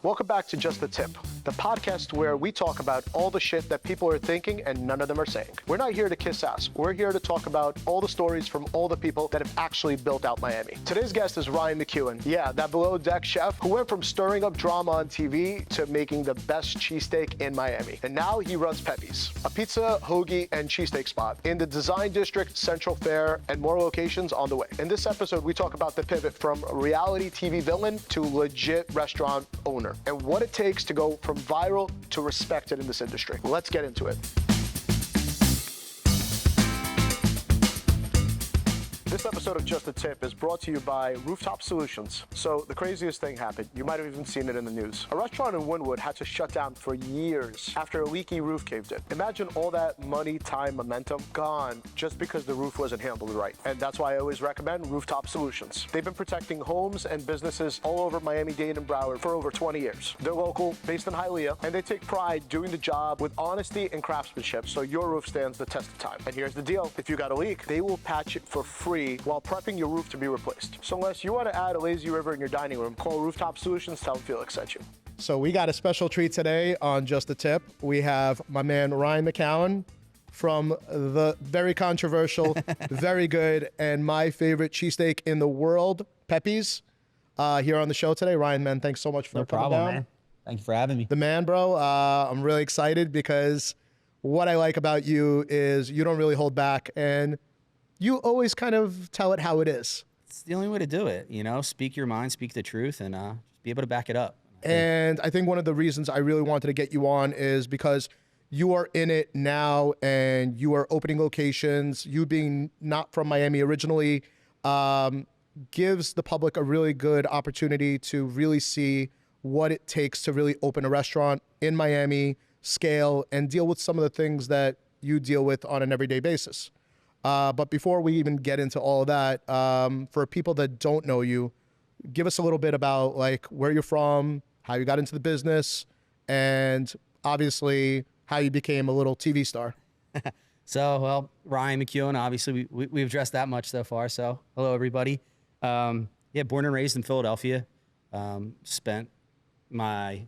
Welcome back to Just the Tip, the podcast where we talk about all the shit that people are thinking and none of them are saying. We're not here to kiss ass. We're here to talk about all the stories from all the people that have actually built out Miami. Today's guest is Ryan McKeown. Yeah, that below deck chef who went from stirring up drama on TV to making the best cheesesteak in Miami. And now he runs Peppi's, a pizza, hoagie, and cheesesteak spot in the Design District, Central Fair, and more locations on the way. In this episode, we talk about the pivot from reality TV villain to legit restaurant owner, and what it takes to go from viral to respected in this industry. Let's get into it. This episode of Just a Tip is brought to you by Rooftop Solutions. So the craziest thing happened. You might have even seen it in the news. A restaurant in Wynwood had to shut down for years after a leaky roof caved in. Imagine all that money, time, momentum gone just because the roof wasn't handled right. And that's why I always recommend Rooftop Solutions. They've been protecting homes and businesses all over Miami-Dade and Broward for over 20 years. They're local, based in Hialeah, and they take pride doing the job with honesty and craftsmanship so your roof stands the test of time. And here's the deal. If you got a leak, they will patch it for free while prepping your roof to be replaced. So unless you want to add a lazy river in your dining room, call Rooftop Solutions, tell them Felix sent you. So we got a special treat today on Just a Tip. We have my man Ryan McKeown from the very controversial, very good, and my favorite cheesesteak in the world, Peppi's, here on the show today. Ryan, man, thanks so much for coming down. Man. Thank you for having me. The man, bro. I'm really excited because what I like about you is you don't really hold back, and you always kind of tell it how it is. It's the only way to do it, you know? Speak your mind, speak the truth, and just be able to back it up. And I think one of the reasons I really wanted to get you on is because you are in it now and you are opening locations. You being not from Miami originally gives the public a really good opportunity to really see what it takes to really open a restaurant in Miami, scale, and deal with some of the things that you deal with on an everyday basis. But before we even get into all of that, for people that don't know you, give us a little bit about like where you're from, how you got into the business, and obviously how you became a little TV star. So, well, Ryan McKeown, obviously we've addressed that much so far. So hello, everybody. Yeah, born and raised in Philadelphia. Spent my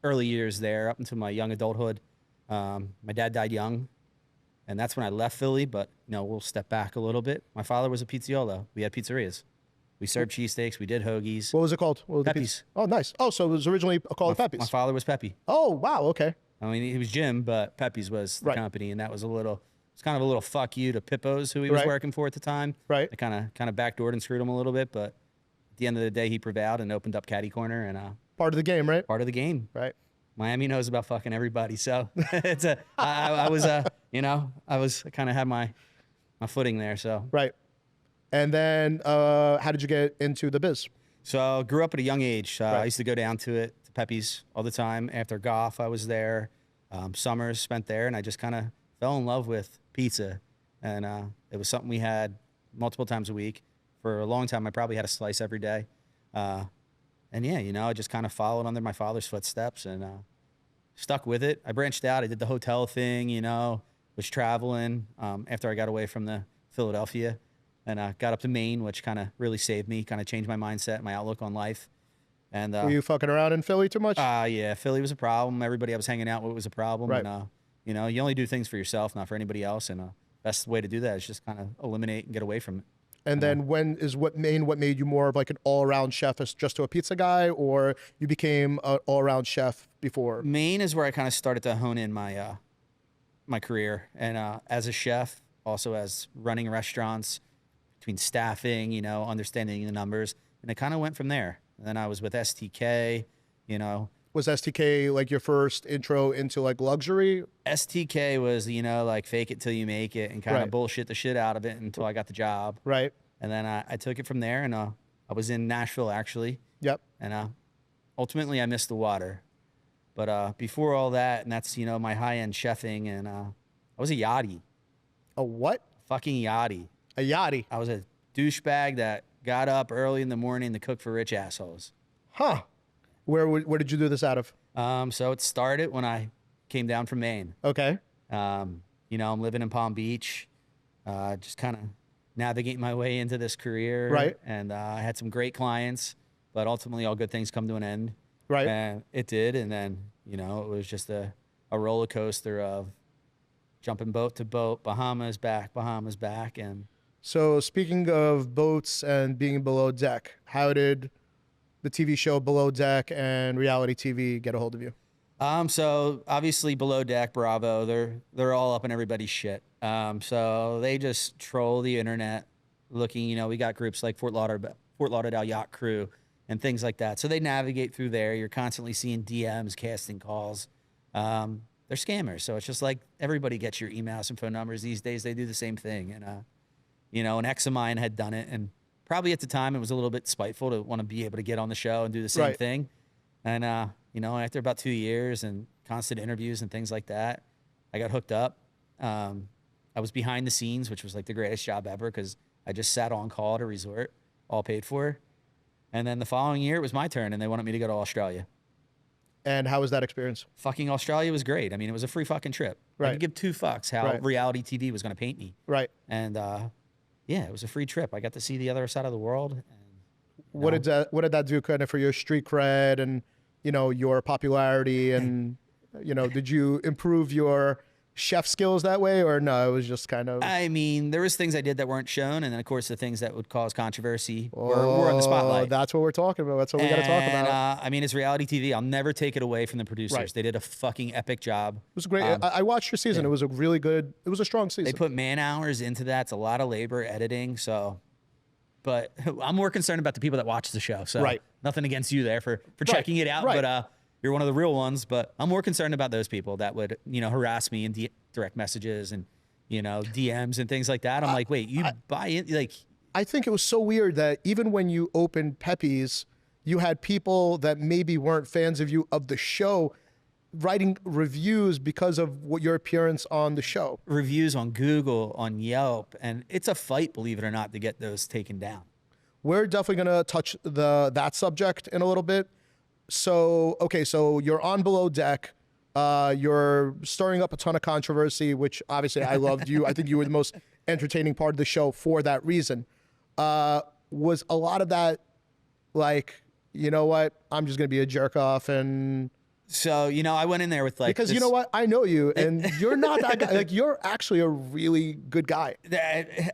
early years there up until my young adulthood. My dad died young. And that's when I left Philly, but you know, we'll step back a little bit. My father was a pizzaiolo. We had pizzerias. We served cheesesteaks. We did hoagies. What was it called? What was Peppi's. Oh, nice. Oh, so it was originally called Peppi's. My father was Peppi. Oh, wow. Okay. I mean, he was Jim, but Peppi's was the company, and that was it's kind of a little fuck you to Pippo's, who he was working for at the time. Right. I kind of backdoored and screwed him a little bit, but at the end of the day, he prevailed and opened up Caddy Corner, and part of the game, right? Part of the game. Right. Miami knows about fucking everybody, so it's I kind of had my footing there, so. Right. And then how did you get into the biz? So grew up at a young age. I used to go down to Peppi's all the time. After golf, I was there. Summers spent there, and I just kind of fell in love with pizza. And it was something we had multiple times a week. For a long time, I probably had a slice every day. And yeah, you know, I just kind of followed under my father's footsteps and stuck with it. I branched out. I did the hotel thing, you know, was traveling after I got away from the Philadelphia, and got up to Maine, which kind of really saved me, kind of changed my mindset, my outlook on life. And were you fucking around in Philly too much? Yeah, Philly was a problem. Everybody I was hanging out with was a problem. Right. And you know, you only do things for yourself, not for anybody else. And best way to do that is just kind of eliminate and get away from it. And then what made you more of like an all-around chef as just to a pizza guy, or you became an all-around chef before? Maine is where I kind of started to hone in my my career, and as a chef, also as running restaurants, between staffing, you know, understanding the numbers, and it kind of went from there. And then I was with STK, you know. Was STK like your first intro into like luxury? STK was, you know, like fake it till you make it and kind of bullshit the shit out of it until I got the job. Right. And then I took it from there, and I was in Nashville actually. Yep. And ultimately I missed the water. But before all that, and that's, you know, my high-end chefing, and I was a yachty. A what? Fucking yachty. A yachty. I was a douchebag that got up early in the morning to cook for rich assholes. Huh. Where did you do this out of? So it started when I came down from Maine. Okay. You know, I'm living in Palm Beach, just kind of navigating my way into this career. Right. And I had some great clients, but ultimately all good things come to an end. Right. And it did. And then, it was just a roller coaster of jumping boat to boat, Bahamas back. And So speaking of boats and being below deck, how did the TV show Below Deck and reality TV get a hold of you? So obviously Below Deck, Bravo, they're all up in everybody's shit. So they just troll the internet looking, we got groups like Fort Lauderdale Yacht Crew and things like that. So they navigate through there. You're constantly seeing DMs, casting calls. They're scammers. So it's just like everybody gets your emails and phone numbers these days. They do the same thing. And, an ex of mine had done it, and probably at the time it was a little bit spiteful to want to be able to get on the show and do the same thing. And, after about 2 years and constant interviews and things like that, I got hooked up. I was behind the scenes, which was like the greatest job ever because I just sat on call at a resort, all paid for. And then the following year, it was my turn, and they wanted me to go to Australia. And how was that experience? Fucking Australia was great. I mean, it was a free fucking trip. I could give two fucks how reality TV was going to paint me. Right. And, it was a free trip. I got to see the other side of the world. And, what did that do kind of for your street cred and, your popularity and, did you improve your chef skills that way or no? It was just kind of. I mean, there was things I did that weren't shown, and then of course the things that would cause controversy were on the spotlight. That's what we're talking about. That's what we got to talk about. I mean, it's reality TV. I'll never take it away from the producers. Right. They did a fucking epic job. It was great. I watched your season. It was it was a strong season. They put man hours into that. It's a lot of labor editing. So, but I'm more concerned about the people that watch the show. So nothing against you there for checking it out. But you're one of the real ones. But I'm more concerned about those people that would, harass me in direct messages and, DMs and things like that. I'm like, wait, you buy it? Like, I think it was so weird that even when you opened Peppi's, you had people that maybe weren't fans of you of the show writing reviews because of what your appearance on the show. Reviews on Google, on Yelp, and it's a fight, believe it or not, to get those taken down. We're definitely going to touch that subject in a little bit. So, okay, so you're on Below Deck. You're stirring up a ton of controversy, which obviously I loved you. I think you were the most entertaining part of the show for that reason. Was a lot of that like, you know what, I'm just going to be a jerk off and... So, I went in there with like... Because you know what? I know you, and you're not that guy. Like, you're actually a really good guy.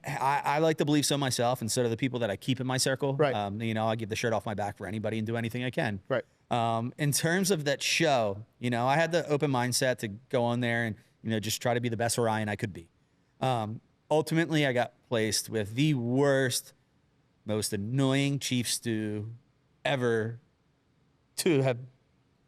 I like to believe so myself, and so do the people that I keep in my circle. Right. I give the shirt off my back for anybody and do anything I can. Right. In terms of that show, I had the open mindset to go on there and, just try to be the best Ryan I could be. Ultimately, I got placed with the worst, most annoying chief stew ever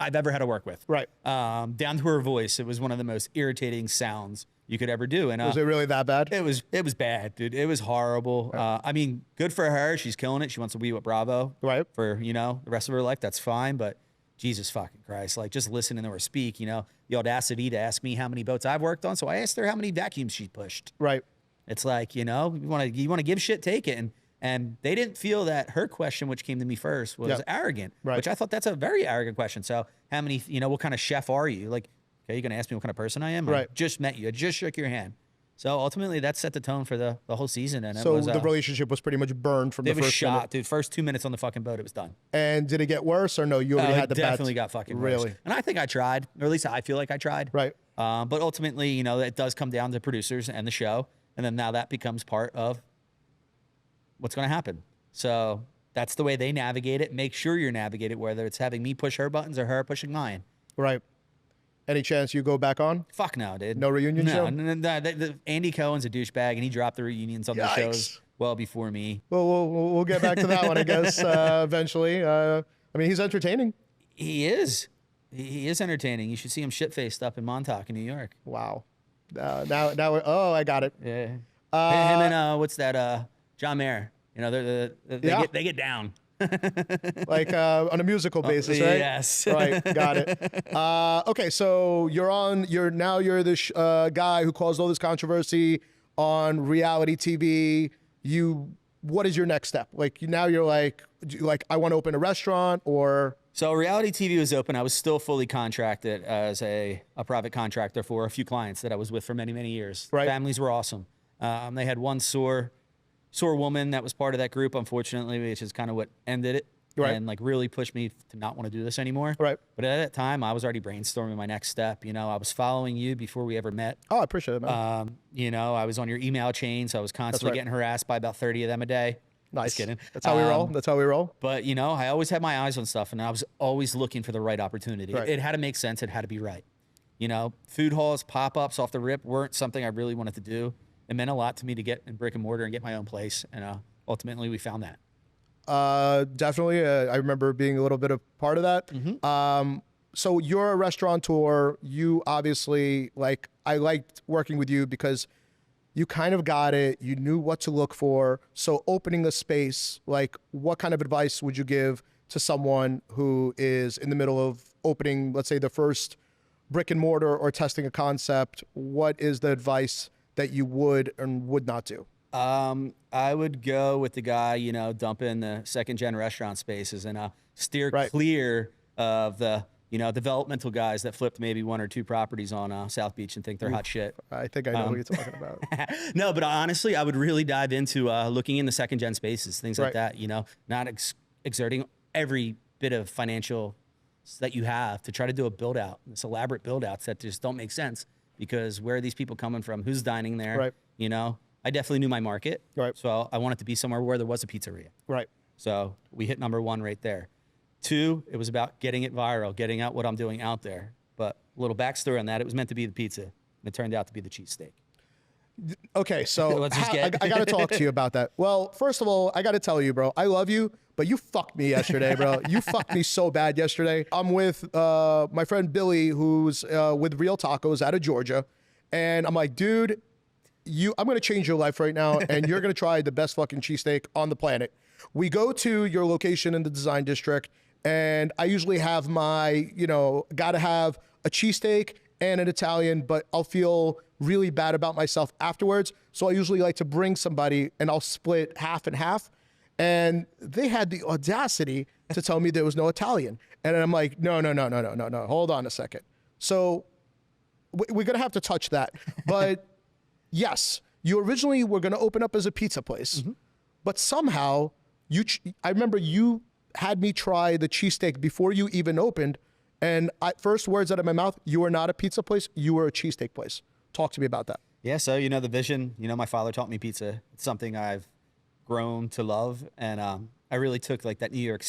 I've ever had to work with. Right. Down to her voice, it was one of the most irritating sounds you could ever do. And was it really that bad? It was bad, dude. It was horrible. Right. I mean, good for her. She's killing it. She wants to be with Bravo. Right. For, the rest of her life. That's fine. But Jesus fucking Christ, like just listening to her speak, the audacity to ask me how many boats I've worked on. So I asked her how many vacuums she pushed. Right. It's like, you want to give shit, take it. And they didn't feel that her question, which came to me first, was arrogant, which I thought that's a very arrogant question. So how many, what kind of chef are you? Like, okay, you're going to ask me what kind of person I am? Right. I just met you. I just shook your hand. So ultimately that set the tone for the whole season. And so the relationship was pretty much burned from the first shot, minute. dude. First 2 minutes on the fucking boat, it was done. And did it get worse or no? You already had the definitely got fucking worse. Really? And I think I tried, or at least I feel like I tried. Right. But ultimately, it does come down to producers and the show. And then now that becomes part of what's going to happen. So that's the way they navigate it. Make sure you're navigated, whether it's having me push her buttons or her pushing mine. Right. Any chance you go back on? Fuck no, dude. No reunion show? No. Andy Cohen's a douchebag, and he dropped the reunions on the shows well before me. Well, we'll get back to that one, I guess, eventually. I mean, he's entertaining. He is. He is entertaining. You should see him shit-faced up in Montauk in New York. Wow. Now, I got it. Yeah. Him and, what's that, John Mayer. They get down. Like on a musical basis, right? Yes. Right, got it. Okay, so you're this guy who caused all this controversy on reality TV. What is your next step? Like you're like, I want to open a restaurant or... So reality TV was open. I was still fully contracted as a private contractor for a few clients that I was with for many, many years. Right. Families were awesome. They had one sore woman that was part of that group, unfortunately, which is kind of what ended it. Right. and like really pushed me to not want to do this anymore. Right. But at that time, I was already brainstorming my next step. You know, I was following you before we ever met. Oh, I appreciate it, man. You know, I was on your email chain, so I was constantly right. getting harassed by about 30 of them a day. Nice. Just kidding. That's how we roll. That's how we roll. But, you know, I always had my eyes on stuff, and I was always looking for the right opportunity. Right. It had to make sense. It had to be right. You know, food halls, pop-ups off the rip weren't something I really wanted to do. It meant a lot to me to get in brick and mortar and get my own place. And ultimately, we found that. Definitely. I remember being a little bit of part of that. So you're a restaurateur. You obviously, like, I liked working with you because you kind of got it. You knew what to look for. So opening a space, like, what kind of advice would you give to someone who is in the middle of opening, let's say, the first brick and mortar or testing a concept? What is the advice that you would and would not do? I would go with the guy, you know, dumping the second-gen restaurant spaces and steer clear of the, you know, developmental guys that flipped maybe 1 or 2 properties on South Beach and think they're hot shit. I think I know what you're talking about. No, but honestly, I would really dive into looking in the second-gen spaces, things like that, you know, not exerting every bit of financial that you have to try to do a build-out, this elaborate build-outs that just don't make sense because where are these people coming from? Who's dining there? Right. You know, I definitely knew my market. Right. So I wanted to be somewhere where there was a pizzeria. Right. So we hit number 1 right there. 2, it was about getting it viral, getting out what I'm doing out there. But a little backstory on that, it was meant to be the pizza, and it turned out to be the cheesesteak. Okay, so Let's just I got to talk to you about that. Well, first of all, I got to tell you, bro, I love you, but you fucked me yesterday, bro. You fucked me so bad yesterday. I'm with my friend Billy, who's with Real Tacos out of Georgia, and I'm like, dude, I'm going to change your life right now, and you're going to try the best fucking cheesesteak on the planet. We go to your location in the design district, and I usually have my, you know, got to have a cheesesteak and an Italian, but I'll feel really bad about myself afterwards. So I usually like to bring somebody, and I'll split half and half. And they had the audacity to tell me there was no Italian. And I'm like, no. Hold on a second. So we're going to have to touch that. But yes, you originally were going to open up as a pizza place, but somehow I remember you had me try the cheesesteak before you even opened. And first words out of my mouth, you are not a pizza place, you are a cheesesteak place. Talk to me about that. Yeah, so, you know, the vision, you know, my father taught me pizza. It's something I've grown to love. And I really took like that New York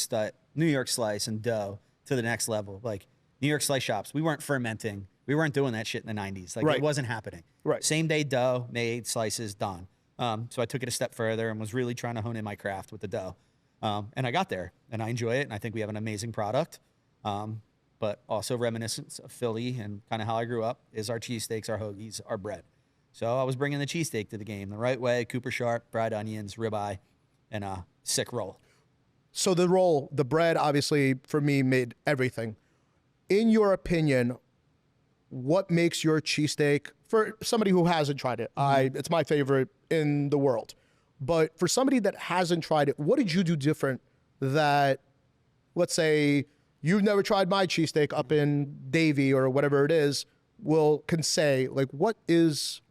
slice and dough to the next level. Like New York slice shops, we weren't fermenting. We weren't doing that shit in the 90s. Like it wasn't happening. Right. Same day dough, made, slices, done. So I took it a step further and was really trying to hone in my craft with the dough. And I got there and I enjoy it. And I think we have an amazing product. But also reminiscence of Philly and kind of how I grew up is our cheesesteaks, our hoagies, our bread. So I was bringing the cheesesteak to the game the right way, Cooper sharp, fried onions, ribeye, and a sick roll. So the roll, the bread, obviously, for me, made everything. In your opinion, what makes your cheesesteak, for somebody who hasn't tried it, it's my favorite in the world. But for somebody that hasn't tried it, what did you do different that, let's say, you've never tried my cheesesteak up in Davie or whatever it is, can say, like, what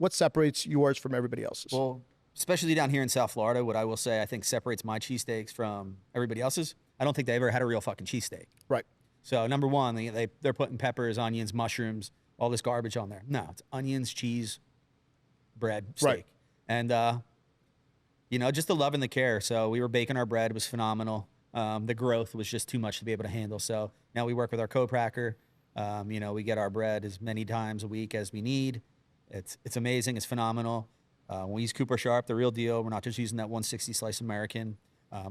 separates yours from everybody else's? Well, especially down here in South Florida, what I will say I think separates my cheesesteaks from everybody else's, I don't think they ever had a real fucking cheesesteak. Right. So number one, they're putting peppers, onions, mushrooms, all this garbage on there. No, it's onions, cheese, bread, steak. Right. And, you know, just the love and the care. So we were baking our bread. It was phenomenal. The growth was just too much to be able to handle. So now we work with our co-packer. You know, we get our bread as many times a week as we need. It's amazing. It's phenomenal. We use Cooper Sharp, the real deal. We're not just using that 160 slice American.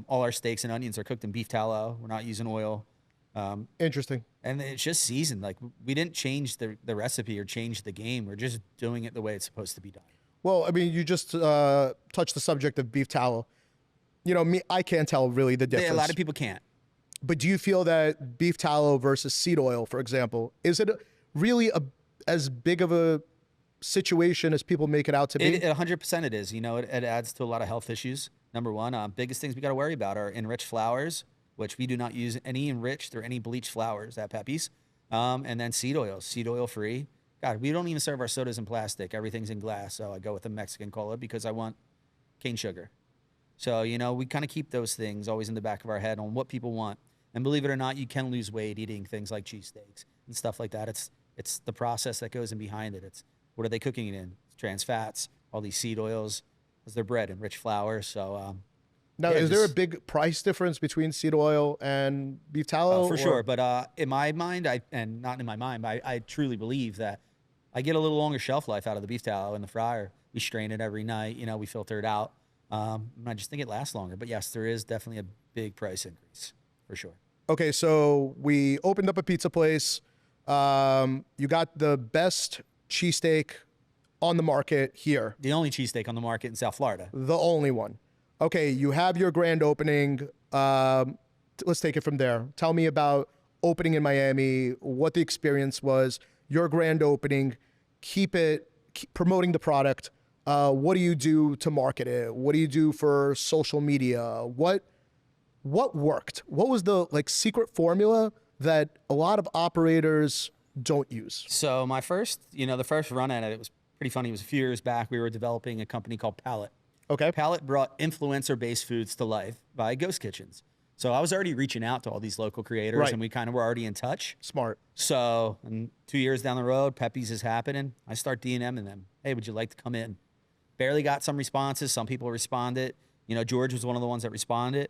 All our steaks and onions are cooked in beef tallow. We're not using oil. Interesting. And it's just seasoned. Like, we didn't change the recipe or change the game. We're just doing it the way it's supposed to be done. Well, I mean, you just touched the subject of beef tallow. You know, I can't tell really the difference. Yeah, a lot of people can't. But do you feel that beef tallow versus seed oil, for example, is it really as big of a situation as people make it out to be? 100% it is. You know, it adds to a lot of health issues. Number one, biggest things we got to worry about are enriched flours, which we do not use any enriched or any bleached flours at Peppi's. And then seed oil free. God, we don't even serve our sodas in plastic. Everything's in glass. So I go with the Mexican cola because I want cane sugar. So, you know, we kind of keep those things always in the back of our head on what people want. And believe it or not, you can lose weight eating things like cheesesteaks and stuff like that. It's the process that goes in behind it. It's what are they cooking it in? It's trans fats, all these seed oils, as their bread and rich flour. So, now, yeah, is there a big price difference between seed oil and beef tallow? for sure. But in my mind, and not in my mind, but I truly believe that I get a little longer shelf life out of the beef tallow in the fryer. We strain it every night. You know, we filter it out. And I just think it lasts longer. But yes, there is definitely a big price increase for sure. Okay, so we opened up a pizza place. You got the best cheesesteak on the market here. The only cheesesteak on the market in South Florida. The only one. Okay, you have your grand opening. Let's take it from there. Tell me about opening in Miami, what the experience was, your grand opening, keep promoting the product. What do you do to market it? What do you do for social media? What worked? What was the secret formula that a lot of operators don't use? So my first, the first run at it was pretty funny. It was a few years back. We were developing a company called Palette. Okay. Palette brought influencer-based foods to life by ghost kitchens. So I was already reaching out to all these local creators, Right. and we kind of were already in touch. Smart. So, and 2 years down the road, Peppi's is happening. I start DMing them. Hey, would you like to come in? Barely got some responses. Some people responded. George was one of the ones that responded.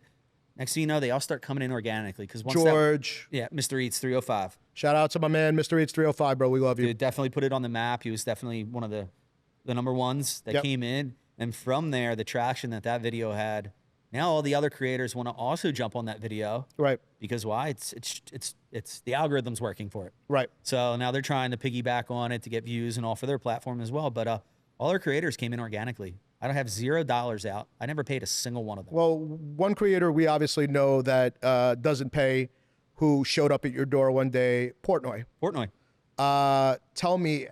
Next thing you know, they all start coming in organically. Because George. Mr. Eats 305. Shout out to my man, Mr. Eats 305, bro. We love you. Dude, definitely put it on the map. He was definitely one of the number ones that Yep. came in. And from there, the traction that video had, now all the other creators want to also jump on that video. Right. Because why? It's the algorithm's working for it. Right. So now they're trying to piggyback on it to get views and all for their platform as well. But all our creators came in organically. I don't have $0 out. I never paid a single one of them. Well, one creator we obviously know that doesn't pay, who showed up at your door one day, Portnoy. Portnoy. Tell me,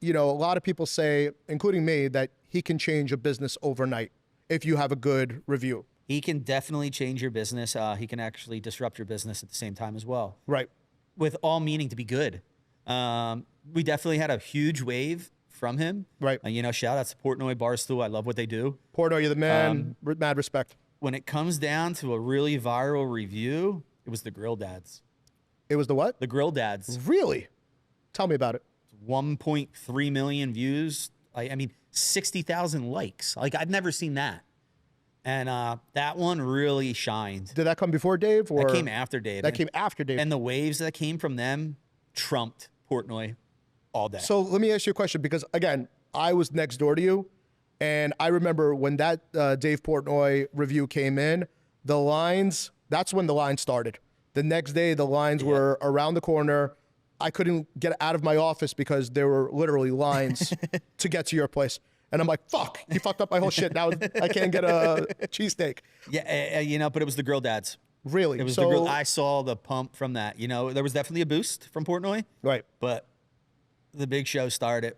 a lot of people say, including me, that he can change a business overnight if you have a good review. He can definitely change your business. He can actually disrupt your business at the same time as well. Right. With all meaning to be good. We definitely had a huge wave from him. Right. Shout out to Portnoy, Barstool. I love what they do. Portnoy, you're the man. Mad respect. When it comes down to a really viral review, it was the Grill Dads. It was the what? The Grill Dads. Really? Tell me about it. 1.3 million views. I mean, 60,000 likes. I've never seen that. And that one really shined. Did that come before Dave? Or That came after Dave. That came after Dave. And the waves that came from them trumped Portnoy all day. So let me ask you a question, because again, I was next door to you, and I remember when that Dave Portnoy review came in, the lines, that's when the line started. The next day, the lines were around the corner. I couldn't get out of my office because there were literally lines to get to your place. And I'm like, fuck, you fucked up my whole shit. Now I can't get a cheesesteak. Yeah, but it was the Grill Dads. Really? It was the Grill. I saw the pump from that. There was definitely a boost from Portnoy. Right. But the big show started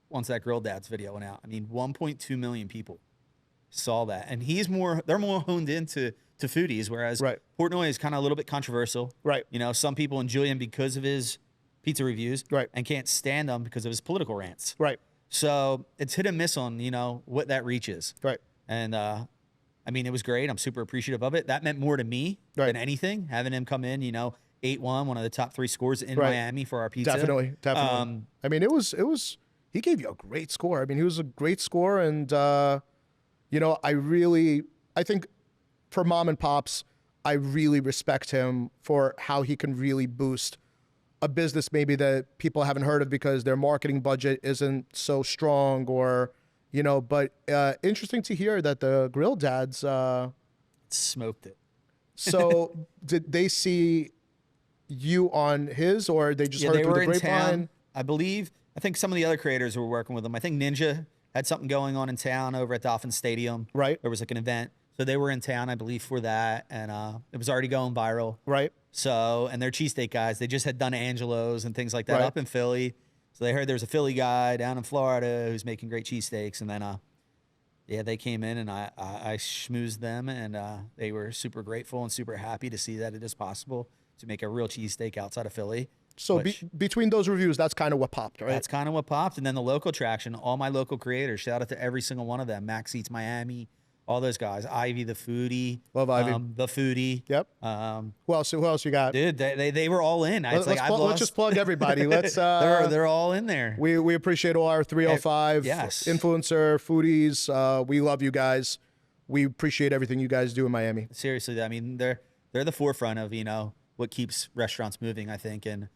once that Grill Dads video went out. I mean, 1.2 million people saw that. And they're more honed into foodies, whereas Right. Portnoy is kind of a little bit controversial. Right. Some people enjoy him because of his pizza reviews. Right. And can't stand them because of his political rants. Right. So it's hit and miss on, what that reach is. Right. And, it was great. I'm super appreciative of it. That meant more to me than anything, having him come in, 8-1, one of the top 3 scores in Miami for our pizza. Definitely. It was, he gave you a great score. He was a great score. And, I think for mom and pops, I really respect him for how he can really boost a business maybe that people haven't heard of because their marketing budget isn't so strong, or but interesting to hear that the Grill Dads smoked it. So did they see you on his, or they just heard they through were the in grapevine? town. I think some of the other creators were working with them. I think Ninja had something going on in town over at Dolphin Stadium. Right. There was an event. So they were in town, I believe, for that. And it was already going viral. Right. So, and they're cheesesteak guys. They just had done Angelo's and things like that Right. up in Philly. So they heard there was a Philly guy down in Florida who's making great cheesesteaks. And then, they came in and I schmoozed them, and they were super grateful and super happy to see that it is possible to make a real cheesesteak outside of Philly. So between those reviews, that's kind of what popped, right? That's kind of what popped. And then the local traction, all my local creators, shout out to every single one of them. Max Eats Miami, all those guys. Ivy, the foodie. Love Ivy. The foodie. Yep. Who else you got? Dude, they were all in. Let's just plug everybody. Let's they're all in there. We appreciate all our 305 Yes. influencer foodies. We love you guys. We appreciate everything you guys do in Miami. Seriously, I mean, they're the forefront of, what keeps restaurants moving, I think, in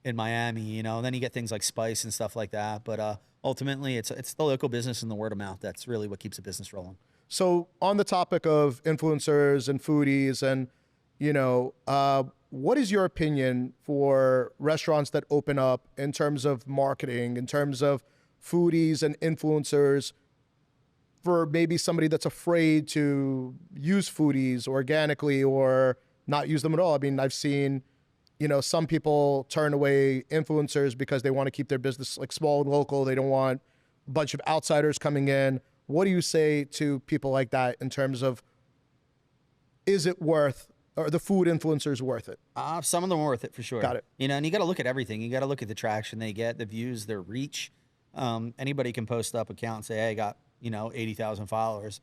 Miami, and then you get things like Spice and stuff like that. But ultimately, it's the local business and the word of mouth. That's really what keeps a business rolling. So on the topic of influencers and foodies and, what is your opinion for restaurants that open up in terms of marketing, in terms of foodies and influencers, for maybe somebody that's afraid to use foodies organically or not use them at all? I mean, I've seen, some people turn away influencers because they want to keep their business like small and local. They don't want a bunch of outsiders coming in. What do you say to people like that in terms of, is it worth, or the food influencers worth it? Some of them are worth it for sure. Got it. And you got to look at everything. You got to look at the traction they get, the views, their reach. Anybody can post up account and say, hey, I got, 80,000 followers.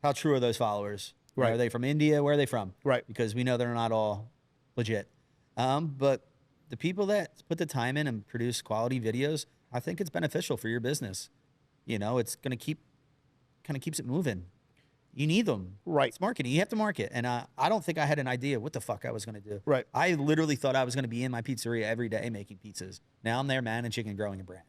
How true are those followers? Right. Are they from India? Where are they from? Right. Because we know they're not all legit. But the people that put the time in and produce quality videos, I think it's beneficial for your business. It's going to kind of keeps it moving. You need them. Right. It's marketing. You have to market. And I don't think I had an idea what the fuck I was going to do. Right. I literally thought I was going to be in my pizzeria every day making pizzas. Now I'm there managing and growing a brand.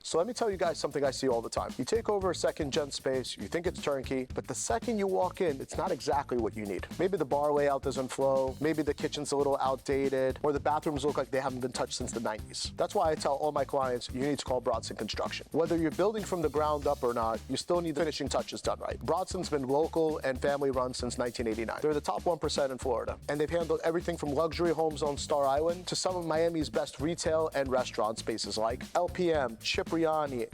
So let me tell you guys something I see all the time. You take over a second-gen space, you think it's turnkey, but the second you walk in, it's not exactly what you need. Maybe the bar layout doesn't flow, maybe the kitchen's a little outdated, or the bathrooms look like they haven't been touched since the 90s. That's why I tell all my clients, you need to call Brodson Construction. Whether you're building from the ground up or not, you still need the finishing touches done right. Brodson's been local and family-run since 1989. They're the top 1% in Florida, and they've handled everything from luxury homes on Star Island to some of Miami's best retail and restaurant spaces like LPM, Cipriani,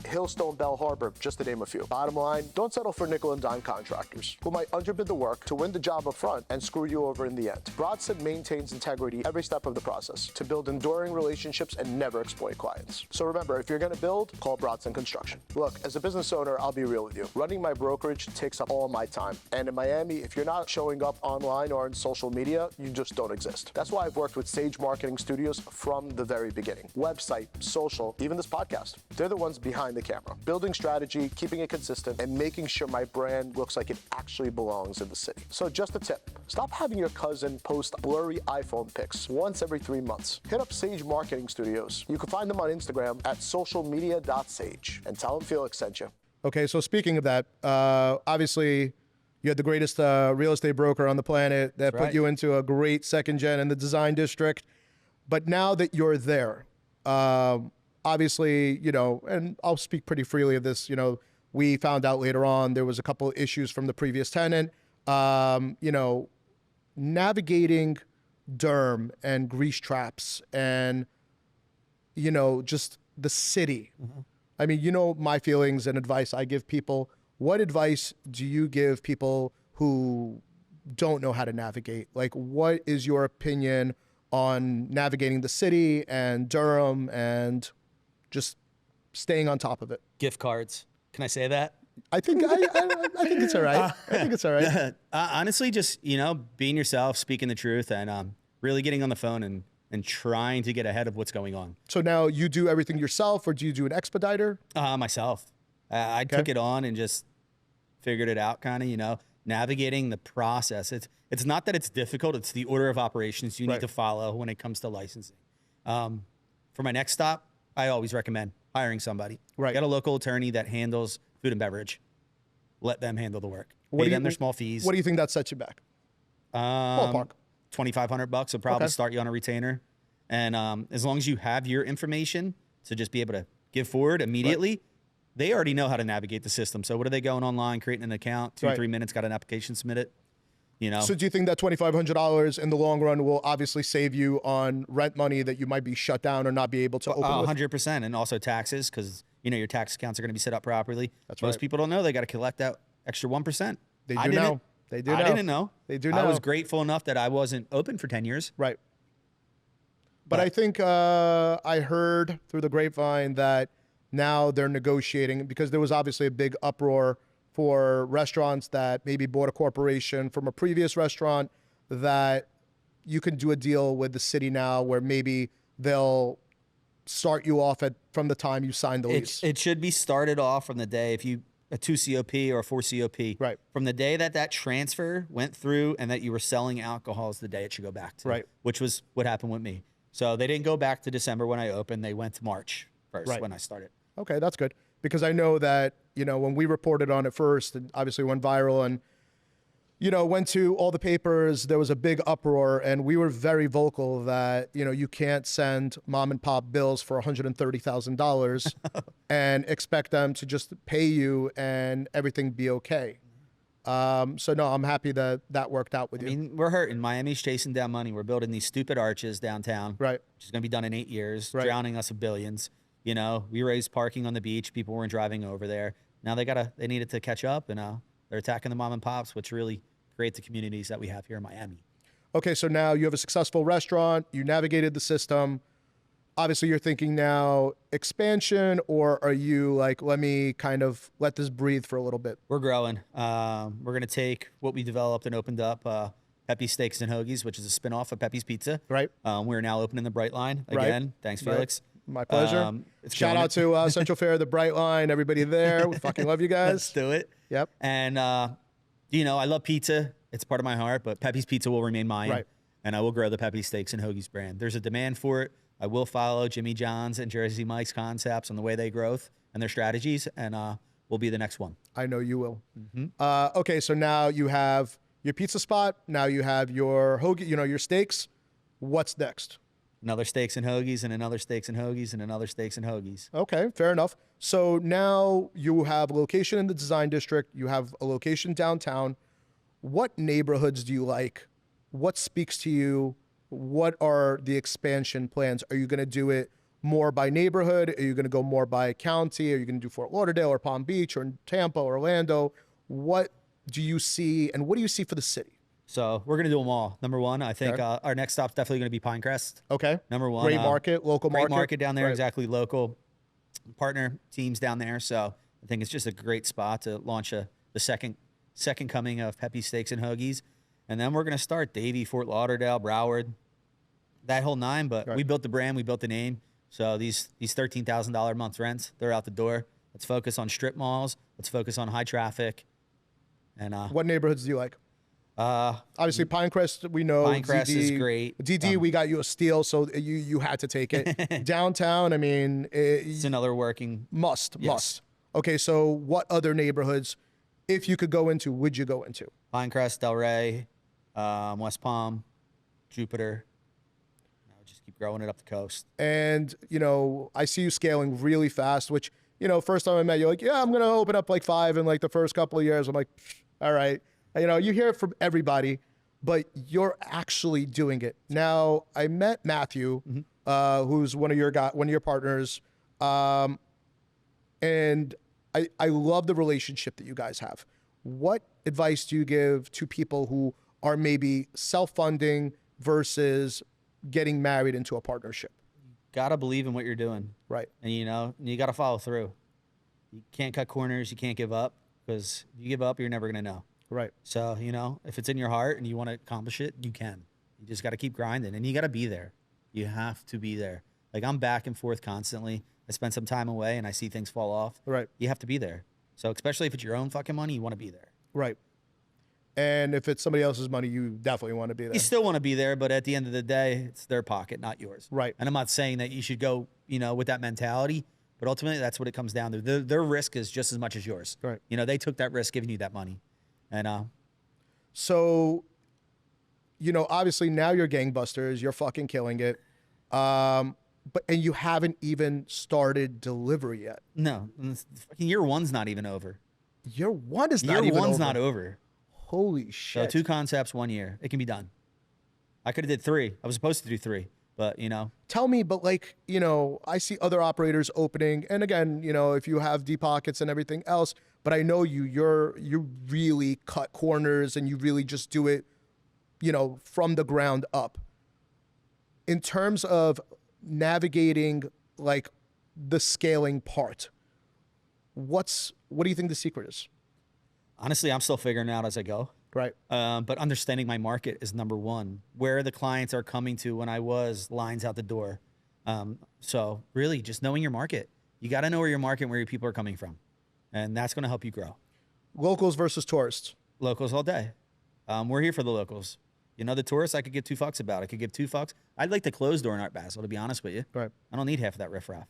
Hillstone, Bell Harbor, just to name a few. Bottom line, don't settle for nickel and dime contractors who might underbid the work to win the job up front and screw you over in the end. Brodson maintains integrity every step of the process to build enduring relationships and never exploit clients. So remember, if you're going to build, call Brodson Construction. Look, as a business owner, I'll be real with you. Running my brokerage takes up all my time. And in Miami, if you're not showing up online or on social media, you just don't exist. That's why I've worked with Sage Marketing Studios from the very beginning. Website, social, even this podcast. They're the ones behind the camera. Building strategy, keeping it consistent, and making sure my brand looks like it actually belongs in the city. So just a tip, stop having your cousin post blurry iPhone pics once every 3 months. Hit up Sage Marketing Studios. You can find them on Instagram at socialmedia.sage and tell them Felix sent you. Okay, so speaking of that, obviously you had the greatest real estate broker on the planet that put you into a great second gen in the design district. But now that you're there, obviously, and I'll speak pretty freely of this, we found out later on there was a couple of issues from the previous tenant, navigating Durham and grease traps and, just the city. Mm-hmm. I mean, my feelings and advice I give people. What advice do you give people who don't know how to navigate? Like, what is your opinion on navigating the city and Durham and just staying on top of it? Gift cards. Can I say that? I think it's all right. I think it's all right. Honestly, just, being yourself, speaking the truth, and really getting on the phone and trying to get ahead of what's going on. So now you do everything yourself, or do you do an expediter? Myself. I took it on and just figured it out, kind of, navigating the process. It's not that it's difficult. It's the order of operations you need to follow when it comes to licensing. For my next stop, I always recommend hiring somebody. Right. Get a local attorney that handles food and beverage. Let them handle the work. Pay them their small fees. What do you think that sets you back? Ballpark. $2,500 will probably start you on a retainer. And as long as you have your information to just be able to give forward immediately, they already know how to navigate the system. So what are they going online, creating an account, 2-3 minutes, got an application submitted? So do you think that $2,500 in the long run will obviously save you on rent money that you might be shut down or not be able to open? 100%, and also taxes, because your tax accounts are going to be set up properly. That's Most people don't know they got to collect that extra 1%. They do know. They do know. I didn't know. They do know. I was grateful enough that I wasn't open for 10 years. Right. But I think I heard through the grapevine that now they're negotiating, because there was obviously a big uproar for restaurants that maybe bought a corporation from a previous restaurant, that you can do a deal with the city now where maybe they'll start you off from the time you signed the lease? It should be started off from the day, if you a 2 COP or a 4 COP. Right. From the day that transfer went through and that you were selling alcohol is the day it should go back to. Right. Which was what happened with me. So they didn't go back to December when I opened. They went to March 1st when I started. Okay, that's good. Because I know that, when we reported on it first, and obviously went viral and, went to all the papers, there was a big uproar, and we were very vocal that, you can't send mom and pop bills for $130,000 and expect them to just pay you and everything be okay. So no, I'm happy that worked out with you. I mean, we're hurting. Miami's chasing down money. We're building these stupid arches downtown. Right. Which is going to be done in 8 years, Right. drowning us of billions. We raised parking on the beach. People weren't driving over there. Now they needed to catch up, and they're attacking the mom and pops, which really create the communities that we have here in Miami. Okay, so now you have a successful restaurant. You navigated the system. Obviously, you're thinking now expansion, or are you like, let me kind of let this breathe for a little bit? We're growing. We're going to take what we developed and opened up, Peppi Steaks and Hoagies, which is a spinoff of Peppi's Pizza. Right. We're now opening the Bright Line Right. again. Thanks, Felix. My pleasure. Shout going. out to Central Fair, the Bright Line, everybody there. We fucking love you guys. Let's do it. Yep. And, I love pizza. It's part of my heart, but Peppi's Pizza will remain mine. Right. And I will grow the Peppi Steaks and Hoagies brand. There's a demand for it. I will follow Jimmy John's and Jersey Mike's concepts on the way they growth and their strategies, and we'll be the next one. I know you will. Okay, so now you have your pizza spot. Now you have your hoagie, your steaks. What's next? Another steaks and hoagies, and another steaks and hoagies, and another steaks and hoagies. Okay, fair enough. So now you have a location in the design district. You have a location downtown. What neighborhoods do you like? What speaks to you? What are the expansion plans? Are you going to do it more by neighborhood? Are you going to go more by county? Are you going to do Fort Lauderdale or Palm Beach or Tampa or Orlando? What do you see, and what do you see for the city? So we're going to do them all. Number one, I think our next stop's definitely going to be Pinecrest. Okay. Number one. Great market, local market. Great market down there, Right. exactly local partner teams down there. So I think it's just a great spot to launch the second coming of Peppi Steaks and Hoagies. And then we're going to start Davie, Fort Lauderdale, Broward, that whole nine. But Right. we built the brand, we built the name. So these $13,000 a month rents, they're out the door. Let's focus on strip malls. Let's focus on high traffic. And What neighborhoods do you like? Obviously, Pinecrest, we know. Pinecrest is great. DD, we got you a steal, so you had to take it. Downtown, I mean, it's another working. must. Yes. Okay, so what other neighborhoods, if you could go into, would you go into? Pinecrest, Delray, West Palm, Jupiter. Just keep growing it up the coast. And, I see you scaling really fast, which, first time I met you, like, yeah, I'm going to open up like 5 in like the first couple of years. I'm like, all right. You hear it from everybody, but you're actually doing it. Now, I met Matthew, who's one of your partners, and I love the relationship that you guys have. What advice do you give to people who are maybe self-funding versus getting married into a partnership? Gotta believe in what you're doing. Right. And you gotta follow through. You can't cut corners, you can't give up, because if you give up, you're never gonna know. Right. So, if it's in your heart and you want to accomplish it, you can. You just got to keep grinding, and you got to be there. You have to be there. Like, I'm back and forth constantly. I spend some time away and I see things fall off. Right. You have to be there. So, especially if it's your own fucking money, you want to be there. Right. And if it's somebody else's money, you definitely want to be there. You still want to be there, but at the end of the day, it's their pocket, not yours. Right. And I'm not saying that you should go, with that mentality, but ultimately that's what it comes down to. Their risk is just as much as yours. Right. They took that risk giving you that money. And So, obviously now you're gangbusters. You're fucking killing it. And you haven't even started delivery yet. no, fucking year one's not even over. Year one is not Year even one's over. not over. Holy So shit. 2 concepts, 1 year. It can be done. I could have did 3. I was supposed to do 3, but Tell me, but I see other operators opening, and again, if you have deep pockets and everything else, but I know you really cut corners and you really just do it, from the ground up. In terms of navigating like the scaling part, what do you think the secret is? Honestly, I'm still figuring it out as I go. Right. But understanding my market is number one. Where the clients are coming to when I was lines out the door. So really just knowing your market. You got to know where your market and where your people are coming from. And that's going to help you grow. Locals versus tourists. Locals all day. We're here for the locals. You know, the tourists I could give 2 fucks about. I could give 2 fucks. I'd like to close door in Art Basel, to be honest with you. Right. I don't need half of that riffraff.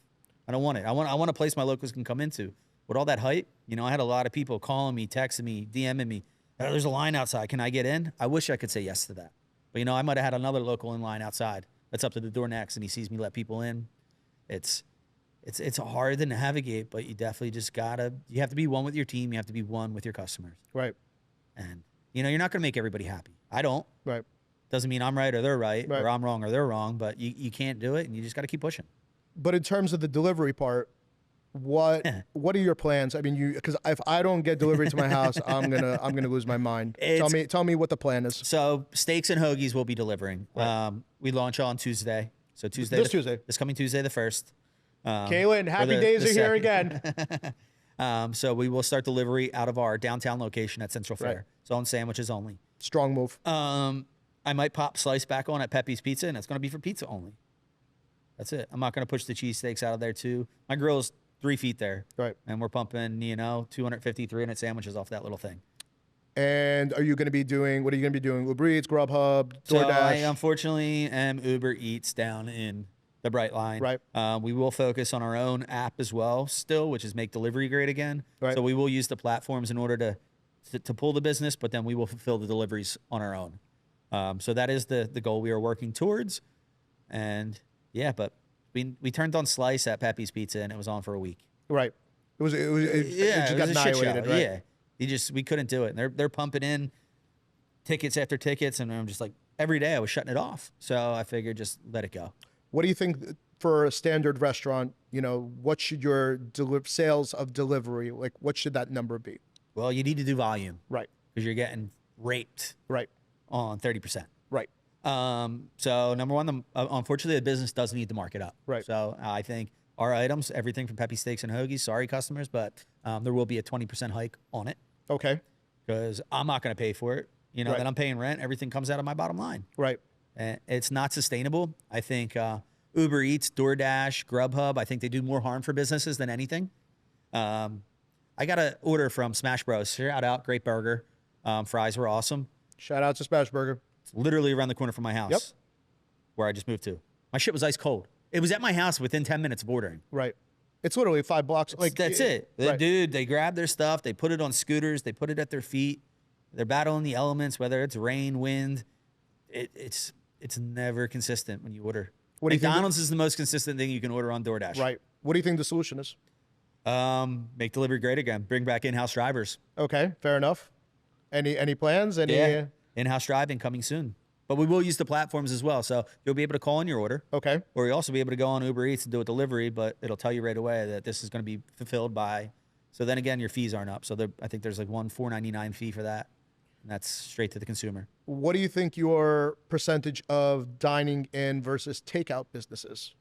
I don't want it. I want a place my locals can come into. With all that hype, you know, I had a lot of people calling me, texting me, DMing me. Oh, there's a line outside. Can I get in? I wish I could say yes to that. But, you know, I might have had another local in line outside that's up to the door next, and he sees me let people in. It's hard to navigate, but you definitely just you have to be one with your team. You have to be one with your customers. Right. And, you know, you're not going to make everybody happy. I don't. Right. Doesn't mean I'm right or they're right, or I'm wrong or they're wrong, but you can't do it, and you just got to keep pushing. But in terms of the delivery part, what are your plans? I mean, because if I don't get delivery to my house, I'm gonna lose my mind. Tell me what the plan is. So steaks and hoagies will be delivering. Right. We launch on Tuesday. So this coming Tuesday the 1st. Kaylin, happy days are here again. So we will start delivery out of our downtown location at Central Fair. Right. So on sandwiches only. Strong move. I might pop slice back on at Peppi's Pizza, and it's going to be for pizza only. That's it. I'm not going to push the cheesesteaks out of there too. My grill's 3 feet there. Right. And we're pumping, 250, 300 sandwiches off that little thing. And what are you going to be doing? Uber Eats, Grubhub, DoorDash? So I unfortunately am Uber Eats down in the Brightline. Right. We will focus on our own app as well still, which is make delivery great again. Right. So we will use the platforms in order to pull the business, but then we will fulfill the deliveries on our own. So that is the goal we are working towards. And yeah, but we turned on Slice at Peppi's Pizza, and it was on for a week. Right. It just got annihilated, right? Yeah. We couldn't do it. And they're pumping in tickets after tickets, and I'm just like, every day I was shutting it off. So I figured just let it go. What do you think for a standard restaurant, what should your sales of delivery, like what should that number be? Well, you need to do volume. Right. Because you're getting raped. Right. On 30%. Right. So number one, unfortunately, the business does need to mark it up. Right. So I think our items, everything from Peppi Steaks and Hoagies, sorry customers, but there will be a 20% hike on it. Okay. Because I'm not going to pay for it. Right. Then I'm paying rent. Everything comes out of my bottom line. Right. And it's not sustainable. I think Uber Eats, DoorDash, Grubhub, I think they do more harm for businesses than anything. I got an order from Smash Bros. Shout out, great burger. Fries were awesome. Shout out to Smash Burger. It's literally around the corner from my house. Yep. Where I just moved to. My shit was ice cold. It was at my house within 10 minutes of ordering. Right. It's literally 5 blocks. That's it. Right. Dude, they grab their stuff. They put it on scooters. They put it at their feet. They're battling the elements, whether it's rain, wind. It's never consistent when you order. McDonald's is the most consistent thing you can order on DoorDash. Right. What do you think the solution is? Make delivery great again. Bring back in-house drivers. Okay, fair enough. Any plans? Yeah. In-house driving coming soon. But we will use the platforms as well. So you'll be able to call in your order. Okay. Or you'll also be able to go on Uber Eats and do a delivery, but it'll tell you right away that this is going to be fulfilled by. So then again, your fees aren't up. So I think there's like one $4.99 fee for that. And that's straight to the consumer. What do you think your percentage of dining in versus takeout businesses?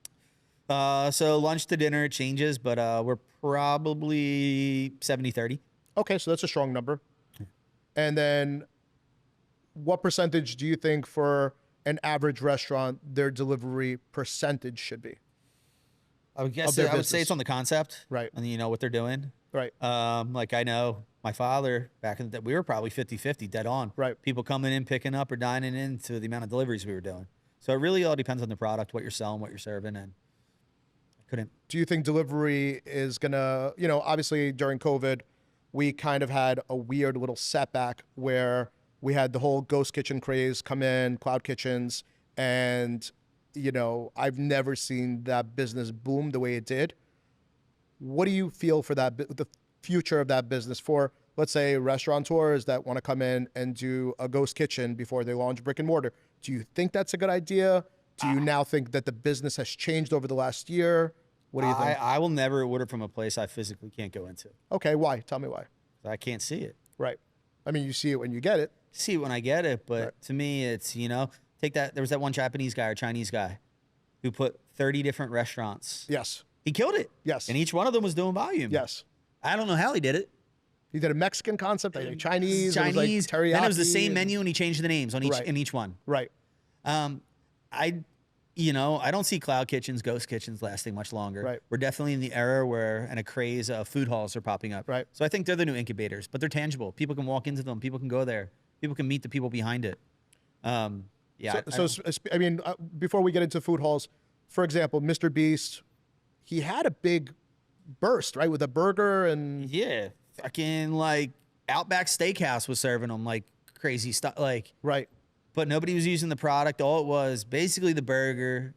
So lunch to dinner it changes, but we're probably 70-30. Okay, so that's a strong number. And then what percentage do you think for an average restaurant their delivery percentage should be? I would say it's on the concept. Right. And you know what they're doing. Right. Like I know my father back in the day, we were probably 50-50 dead on. Right. People coming in, picking up or dining in to the amount of deliveries we were doing. So it really all depends on the product, what you're selling, what you're serving. And I couldn't. Do you think delivery is going to, obviously during COVID, we kind of had a weird little setback where we had the whole ghost kitchen craze come in, cloud kitchens, and, I've never seen that business boom the way it did. What do you feel for the future of that business for, let's say, restaurateurs that want to come in and do a ghost kitchen before they launch brick and mortar? Do you think that's a good idea? Do you now think that the business has changed over the last year? What do you think? I will never order from a place I physically can't go into. Okay, why? Tell me why. I can't see it. Right. I mean, you see it when you get it. See it when I get it, but Right. to me, it's, take that. There was that one Japanese guy or Chinese guy who put 30 different restaurants. Yes. He killed it. Yes. And each one of them was doing volume. Yes. I don't know how he did it, He did a Mexican concept, like Chinese, it was like teriyaki. Then it was the same menu, and he changed the names on each in each one. Right. I don't see cloud kitchens, ghost kitchens lasting much longer. Right. We're definitely in the era where a craze of food halls are popping up. Right. So I think they're the new incubators, but they're tangible. People can walk into them. People can go there. People can meet the people behind it. I mean, before we get into food halls, for example, Mr. Beast, he had a big burst, right, with a burger and fucking like Outback Steakhouse was serving them like crazy stuff, like right. But nobody was using the product. All it was basically the burger.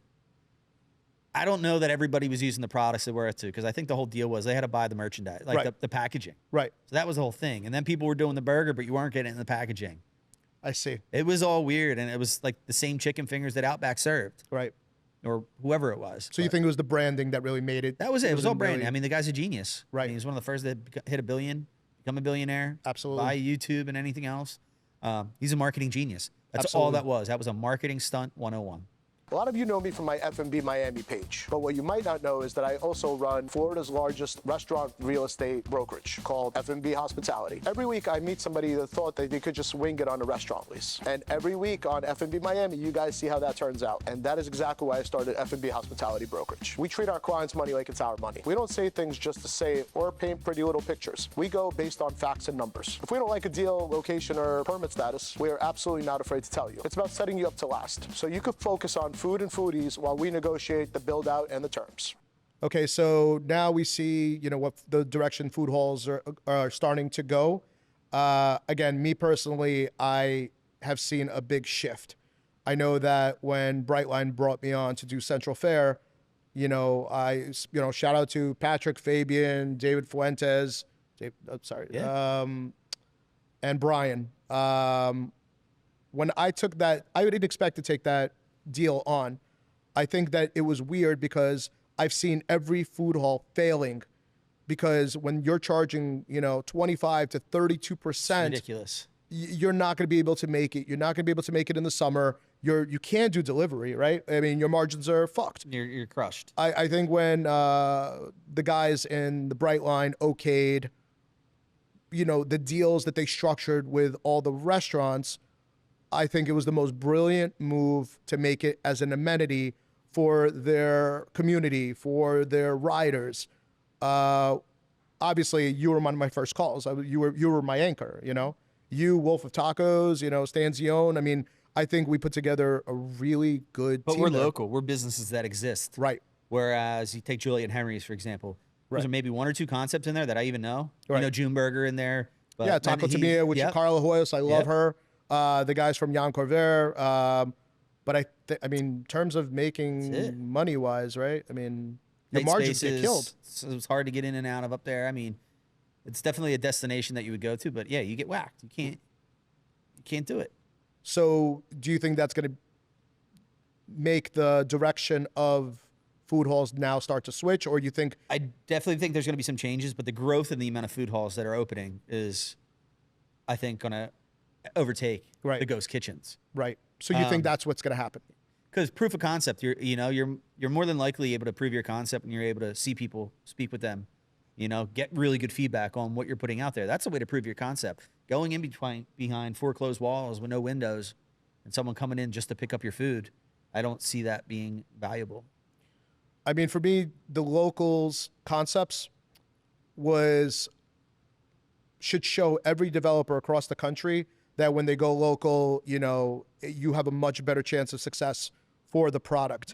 I don't know that everybody was using the products that were it too, because I think the whole deal was they had to buy the merchandise, like the packaging. Right. So that was the whole thing. And then people were doing the burger, but you weren't getting it in the packaging. I see. It was all weird, and it was like the same chicken fingers that Outback served. Right. Or whoever it was. So you think it was the branding that really made it? That was it. It was all branding. Really... I mean, the guy's a genius. Right. I mean, he's one of the first that hit $1 billion, become a billionaire. Absolutely. Buy YouTube and anything else. He's a marketing genius. That's Absolutely. all that was. That was a marketing stunt 101. A lot of you know me from my F&B Miami page, but what you might not know is that I also run Florida's largest restaurant real estate brokerage called F&B Hospitality. Every week I meet somebody that thought that they could just wing it on a restaurant lease. And every week on F&B Miami, you guys see how that turns out. And that is exactly why I started F&B Hospitality Brokerage. We treat our clients' money like it's our money. We don't say things just to say it or paint pretty little pictures. We go based on facts and numbers. If we don't like a deal, location, or permit status, we are absolutely not afraid to tell you. It's about setting you up to last. So you could focus on food and foodies while we negotiate the build out and the terms. Okay, so now we see, what the direction food halls are starting to go. Again, me personally, I have seen a big shift. I know that when Brightline brought me on to do Central Fare, shout out to Patrick, Fabian, David Fuentes, and Brian. When I took that, I didn't expect to take that deal on. I think that it was weird because I've seen every food hall failing because when you're charging, 25 to 32%, ridiculous. You're not going to be able to make it. You're not going to be able to make it in the summer. You can't do delivery, right? I mean, your margins are fucked. You're crushed. I think when the guys in the Brightline okayed, the deals that they structured with all the restaurants, I think it was the most brilliant move to make it as an amenity for their community, for their riders. Obviously, you were one of my first calls. You were my anchor, You, Wolf of Tacos, Stanzione. I mean, I think we put together a really good team. But we're there. local. We're businesses that exist. Right. Whereas you take Juliet Henry's, for example. Right. There's maybe one or two concepts in there that I even know. Right. June Burger in there. But yeah, Taco Tamia, which is Carla Hoyos. I love her. The guys from Jan Corver. But in terms of making money-wise, right? I mean, your margins get killed. So it's hard to get in and out of up there. I mean, it's definitely a destination that you would go to, but yeah, you get whacked. You can't do it. So do you think that's going to make the direction of food halls now start to switch, or you think? I definitely think there's going to be some changes, but the growth in the amount of food halls that are opening is, I think, going to overtake the ghost kitchens. Right. So you think that's what's going to happen? Because proof of concept, you're more than likely able to prove your concept, and you're able to see people, speak with them, get really good feedback on what you're putting out there. That's the way to prove your concept. Going in behind four closed walls with no windows, and someone coming in just to pick up your food, I don't see that being valuable. I mean, for me, the locals concepts should show every developer across the country that when they go local, you have a much better chance of success for the product.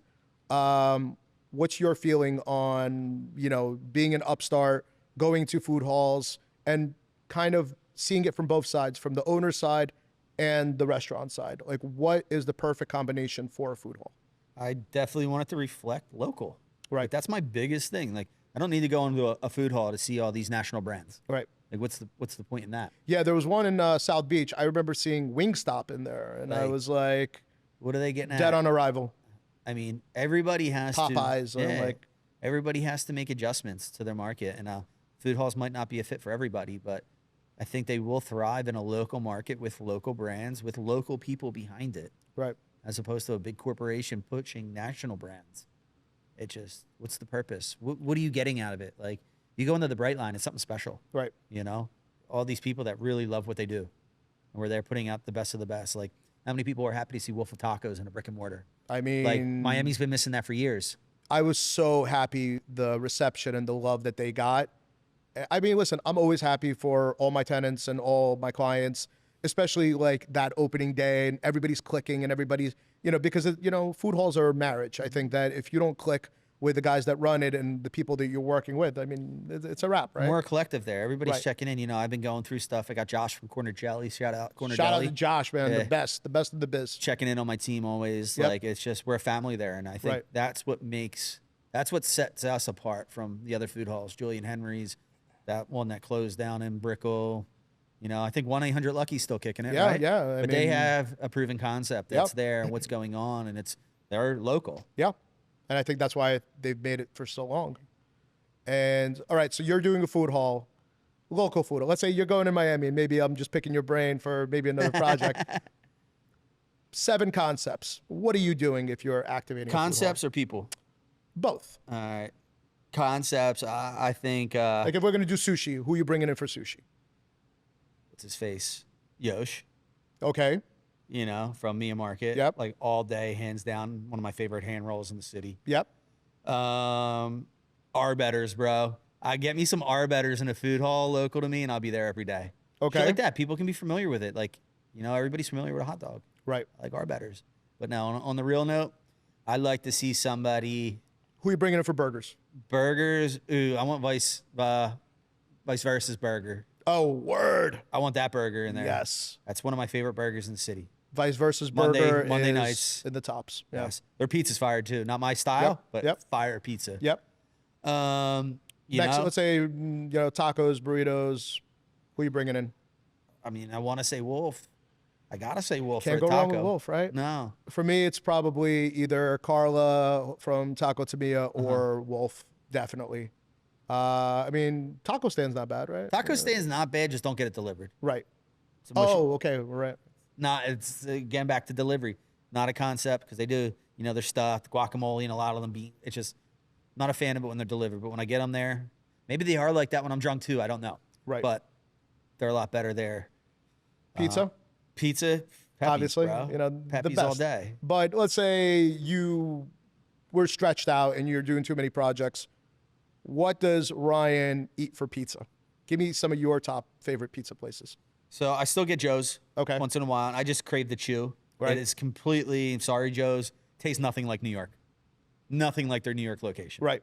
What's your feeling on, being an upstart, going to food halls, and kind of seeing it from both sides, from the owner's side and the restaurant side? Like, what is the perfect combination for a food hall? I definitely want it to reflect local. Right. Like, that's my biggest thing. Like, I don't need to go into a food hall to see all these national brands. Right. Like, what's the point in that? Yeah, there was one in South Beach. I remember seeing Wingstop in there, and I was like, what are they getting at? Dead on arrival. I mean, everybody has Popeyes, everybody has to make adjustments to their market, and food halls might not be a fit for everybody, but I think they will thrive in a local market with local brands, with local people behind it. Right. As opposed to a big corporation pushing national brands. It just, what's the purpose? What are you getting out of it? Like, you go into the Brightline, it's something special. Right. all these people that really love what they do, and where they're putting out the best of the best. Like, how many people are happy to see Wolf of Tacos in a brick and mortar? I mean, Like, Miami's been missing that for years. I was so happy the reception and the love that they got. I mean, listen, I'm always happy for all my tenants and all my clients, especially like that opening day and everybody's clicking and everybody's, because, food halls are marriage. I think that if you don't click with the guys that run it and the people that you're working with, I mean, it's a wrap, right? More collective there. Everybody's Right. checking in. I've been going through stuff. I got Josh from Corner Jelly. Shout out Corner Shout Jelly. out to Josh, man, Yeah. the best of the biz. Checking in on my team always. Yep. Like, it's just, we're a family there. And I think Right. that's what sets us apart from the other food halls. Julian Henry's, that one that closed down in Brickell. I think 1-800-LUCKY's still kicking it, Yeah, right? yeah, I But they mean- have a proven concept that's Yep. there and what's going on, and they're local. Yeah. And I think that's why they've made it for so long. And all right, so you're doing a food hall, local food hall. Let's say you're going to Miami and maybe I'm just picking your brain for maybe another project. 7 concepts. What are you doing if you're activating Concepts a or people? food hall? Both. All right. Concepts, I think, Like if we're going to do sushi, who are you bringing in for sushi? what's his face? Yosh, Okay. from Mia Market. Yep. Like, all day, hands down, one of my favorite hand rolls in the city. Yep. Arbetters, bro. Get me some Arbetters in a food hall local to me, and I'll be there every day. Okay. Shit like that. People can be familiar with it. Like, everybody's familiar with a hot dog. Right. I like Arbetters. But now, on the real note, I'd like to see somebody Who are you bringing in for burgers? burgers. Ooh, I want vice versa's burger. Oh, word. I want that burger in there. Yes. That's one of my favorite burgers in the city. Vice versa's Monday- burger Monday is nights. in the tops. Yeah. Yes. Their pizza's fire too. Not my style, Yep, but yep. fire pizza. Yep. Next, let's say, tacos, burritos. Who are you bringing in? I mean, I want to say Wolf. I gotta say Wolf Can't for a go taco. wrong with Wolf, right? No. For me, it's probably either Carla from Taco Tamia or Wolf, definitely. I mean, taco stand's not bad, right? Taco stand's not bad, just don't get it delivered. Right. It's a mush- Oh, okay, right. It's again back to delivery. Not a concept because they do, their stuff, guacamole, and a lot of them beat. It's just not a fan of it when they're delivered. But when I get them there, maybe they are like that when I'm drunk too. I don't know. Right. But they're a lot better there. Pizza, Pizza, Peppi's, obviously, bro. the Peppi's best all day. But let's say you were stretched out and you're doing too many projects. What does Ryan eat for pizza? Give me some of your top favorite pizza places. So I still get Joe's Okay. once in a while. I just crave the chew. Right. It is completely, sorry, Joe's, tastes nothing like New York. Nothing like their New York location. Right.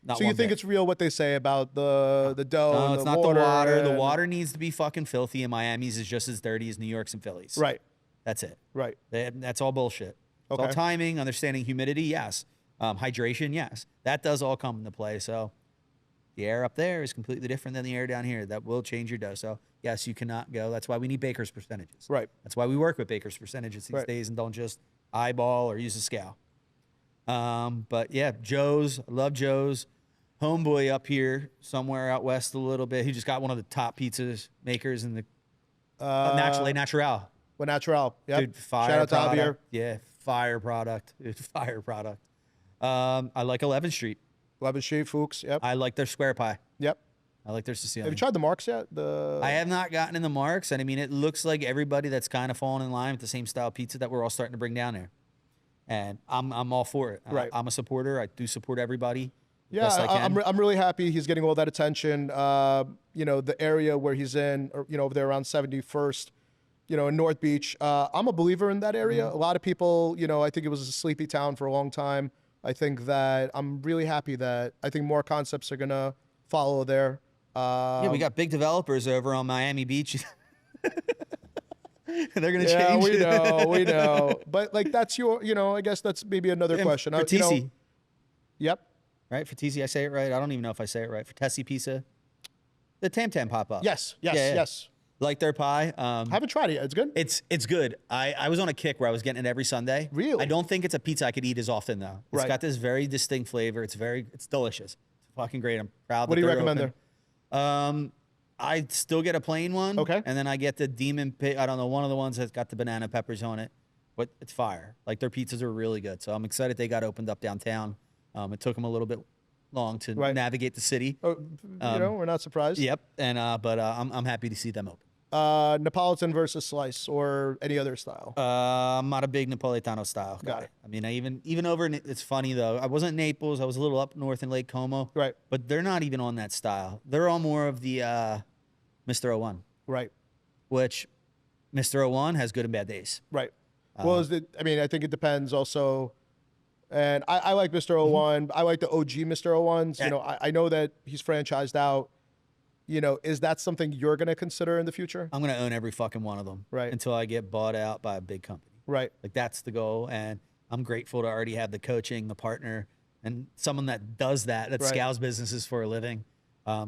Not So you one think bit. it's real what they say about the dough No, and it's the not water? the water. The and- water needs to be fucking filthy, and Miami's is just as dirty as New York's and Philly's. Right. That's it. Right. That's all bullshit. It's all Okay. timing, understanding humidity, yes. Hydration, yes. That does all come into play. So the air up there is completely different than the air down here. That will change your dough. So yes, you cannot go. That's why we need baker's percentages. Right. That's why we work with baker's percentages these Right. days and don't just eyeball or use a scale. But yeah, Joe's, I love Joe's. Homeboy up here, somewhere out west a little bit. He just got one of the top pizzas makers in the Natural. Well, Natural. Yep. Dude, fire Shout out to Javier. product. Yeah, fire product. Dude, fire product. I like 11th Street. 11th Street, Fuchs. Yep. I like their square pie. Yep. I like their Sicilian. Have you tried the Marks yet? I have not gotten in the Marks, and I mean, it looks like everybody that's kind of falling in line with the same style pizza that we're all starting to bring down there. And I'm all for it. Right. I'm a supporter. I do support everybody. Yeah, best I can. I'm really happy he's getting all that attention. The area where he's in, or, over there around 71st, in North Beach. I'm a believer in that area. Mm-hmm. A lot of people, I think it was a sleepy town for a long time. I think that I'm really happy that I think more concepts are going to follow there. Yeah, we got big developers over on Miami Beach. They're gonna Yeah, change. we know. But like that's your, I guess that's maybe another question. For TC, Yep. right? For TC, I say it right. I don't even know if I say it right. For Tessie Pizza, the Tam Tam pop up. Yes. Yeah, yeah. Yes. Like their pie. Haven't tried it yet. It's good. It's good. I was on a kick where I was getting it every Sunday. Really? I don't think it's a pizza I could eat as often though. It's Right. got this very distinct flavor. It's delicious. It's fucking great. I'm proud. What that do you they're recommend open. I still get a plain one. Okay. And then I get the demon pig. I don't know, one of the ones that's got the banana peppers on it, but it's fire. Like their pizzas are really good. So I'm excited they got opened up downtown. It took them a little bit long to Right. navigate the city. Oh, we're not surprised. Yep. And but I'm happy to see them open. Napolitan versus slice or any other style. I'm not a big Napolitano style guy. Got it. I mean, I even over it's funny though. I wasn't in Naples. I was a little up north in Lake Como. Right. But they're not even on that style. They're all more of the Mr. 01, Right. which Mr. 01 has good and bad days. Right. Well, I think it depends also. And I like Mr. 01. I like the OG Mr. 01s. Yeah. I know that he's franchised out. Is that something you're going to consider in the future? I'm going to own every fucking one of them. Right. Until I get bought out by a big company. Right. Like that's the goal. And I'm grateful to already have the coaching, the partner, and someone that does that Right. scales businesses for a living.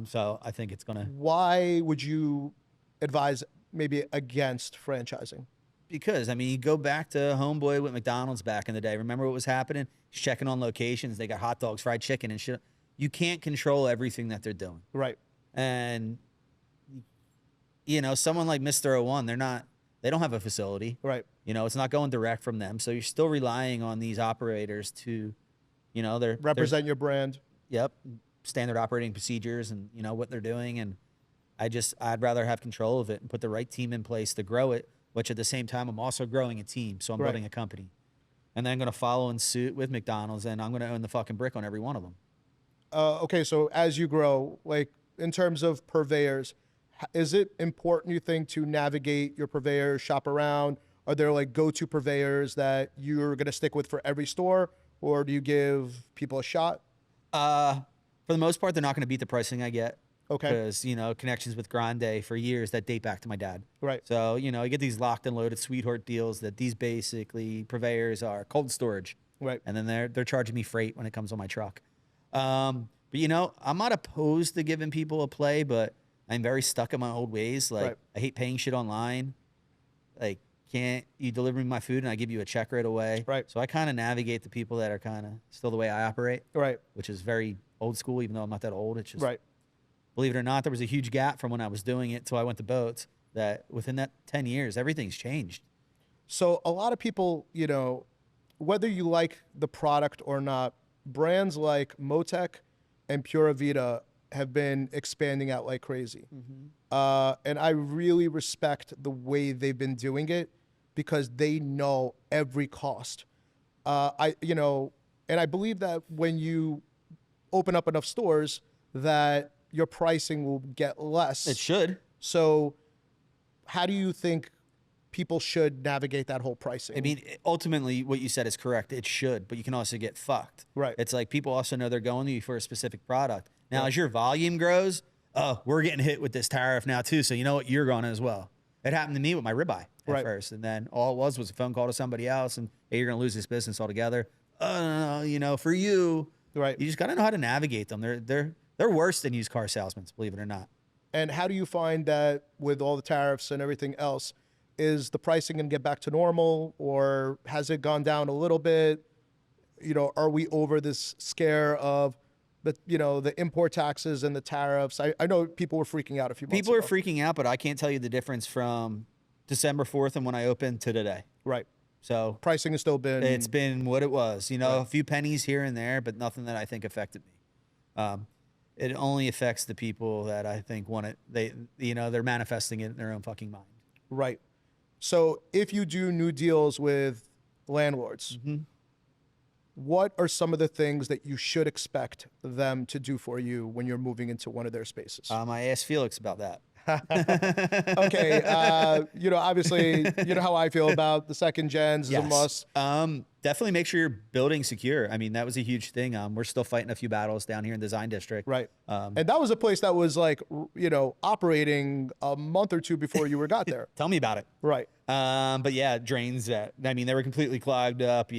So I think it's going to. Why would you advise maybe against franchising? Because, I mean, you go back to Homeboy with McDonald's back in the day. Remember what was happening? He's checking on locations. They got hot dogs, fried chicken, and shit. You can't control everything that they're doing. Right. And, someone like Mr. 01, they don't have a facility. Right. It's not going direct from them. So you're still relying on these operators to, they're Represent your brand. Yep. Standard operating procedures and, what they're doing. And I'd rather have control of it and put the right team in place to grow it, which at the same time, I'm also growing a team. So I'm Right. building a company. And then I'm going to follow in suit with McDonald's, and I'm going to own the fucking brick on every one of them. Okay, so as you grow, like in terms of purveyors, is it important, you think, to navigate your purveyors, shop around? Are there like go-to purveyors that you're going to stick with for every store, or do you give people a shot? For the most part, they're not going to beat the pricing I get. Okay. Because, connections with Grande for years that date back to my dad. Right. So, you get these locked and loaded sweetheart deals that these basically purveyors are cold storage. Right. And then they're charging me freight when it comes on my truck. But, I'm not opposed to giving people a play, but I'm very stuck in my old ways. Like, Right. I hate paying shit online. Like, can't you deliver me my food and I give you a check right away? Right. So I kind of navigate the people that are kind of still the way I operate. Right. Which is very old school, even though I'm not that old. It's just, Right. believe it or not, there was a huge gap from when I was doing it till I went to boats, that within that 10 years, everything's changed. So a lot of people, whether you like the product or not, brands like Motec and Pura Vida have been expanding out like crazy. And I really respect the way they've been doing it because they know every cost. And I believe that when you open up enough stores that your pricing will get less. It should. So how do you think people should navigate that whole pricing? I mean, ultimately, what you said is correct. It should, but you can also get fucked. Right. It's like people also know they're going to you for a specific product. Now, as your volume grows, we're getting hit with this tariff now too. So you know what? You're going as well. It happened to me with my ribeye at Right. first. And then all it was a phone call to somebody else and, hey, you're going to lose this business altogether. For you, Right. you just got to know how to navigate them. They're worse than used car salesmen, believe it or not. And how do you find that with all the tariffs and everything else, is the pricing going to get back to normal or has it gone down a little bit? Are we over this scare of the import taxes and the tariffs? I know people were freaking out a few months People ago. are freaking out, but I can't tell you the difference from December 4th and when I opened to today. Right. So Pricing has still been... it's been what it was, a few pennies here and there, but nothing that I think affected me. It only affects the people that I think want it. They're manifesting it in their own fucking mind. Right. So if you do new deals with landlords, what are some of the things that you should expect them to do for you when you're moving into one of their spaces? I asked Felix about that. Okay. Obviously, how I feel about the second gens is a must. Definitely make sure you're building secure. I mean, that was a huge thing. We're still fighting a few battles down here in Design District. Right. And that was a place that was like, operating a month or two before you got there. Tell me about it. Right. But yeah, drains that. I mean, they were completely clogged up,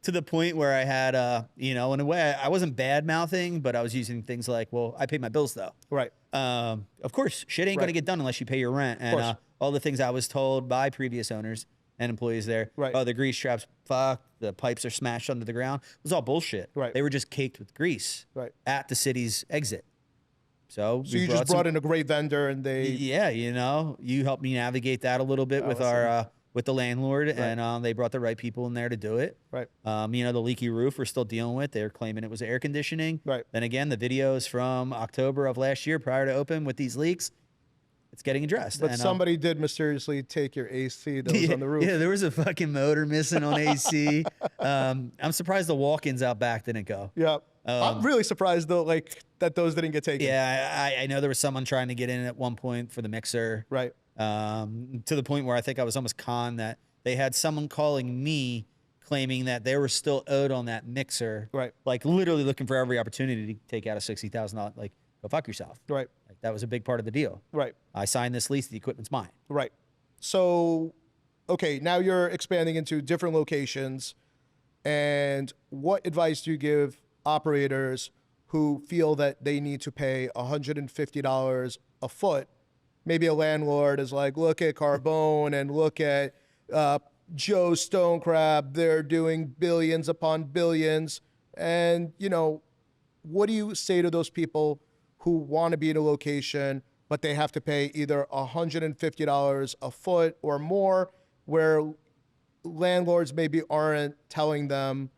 to the point where I had, in a way, I wasn't bad mouthing, but I was using things like, well, I paid my bills though. Right. Of course, shit ain't going to get done unless you pay your rent. And all the things I was told by previous owners and employees there, Right. oh, the grease traps fucked, the pipes are smashed under the ground. It was all bullshit. Right. They were just caked with grease Right. at the city's exit. So you just brought in a great vendor and they... Yeah, you helped me navigate that a little bit with listen. our with the landlord, and they brought the right people in there to do it. Right. You know, the leaky roof we're still dealing with. They're claiming it was air conditioning. Right. Then again, the videos from October of last year prior to open with these leaks, it's getting addressed. But and, somebody did mysteriously take your AC that was on the roof. Yeah, there was a fucking motor missing on AC. I'm surprised the walk-ins out back didn't go. Yeah. I'm really surprised though, like that those didn't get taken. Yeah, I know there was someone trying to get in at one point for the mixer. Right. To the point where I think I was almost conned that they had someone calling me claiming that they were still owed on that mixer. Right. Like literally looking for every opportunity to take out a $60,000. Like, go fuck yourself. Right. Like, that was a big part of the deal. Right. I signed this lease. The equipment's mine. Right. So, okay, now you're expanding into different locations. And what advice do you give operators who feel that they need to pay $150 a foot? Maybe a landlord is like, look at Carbone and look at Joe Stonecrab. They're doing billions upon billions. And, you know, what do you say to those people who want to be in a location, but they have to pay either $150 a foot or more, where landlords maybe aren't telling them,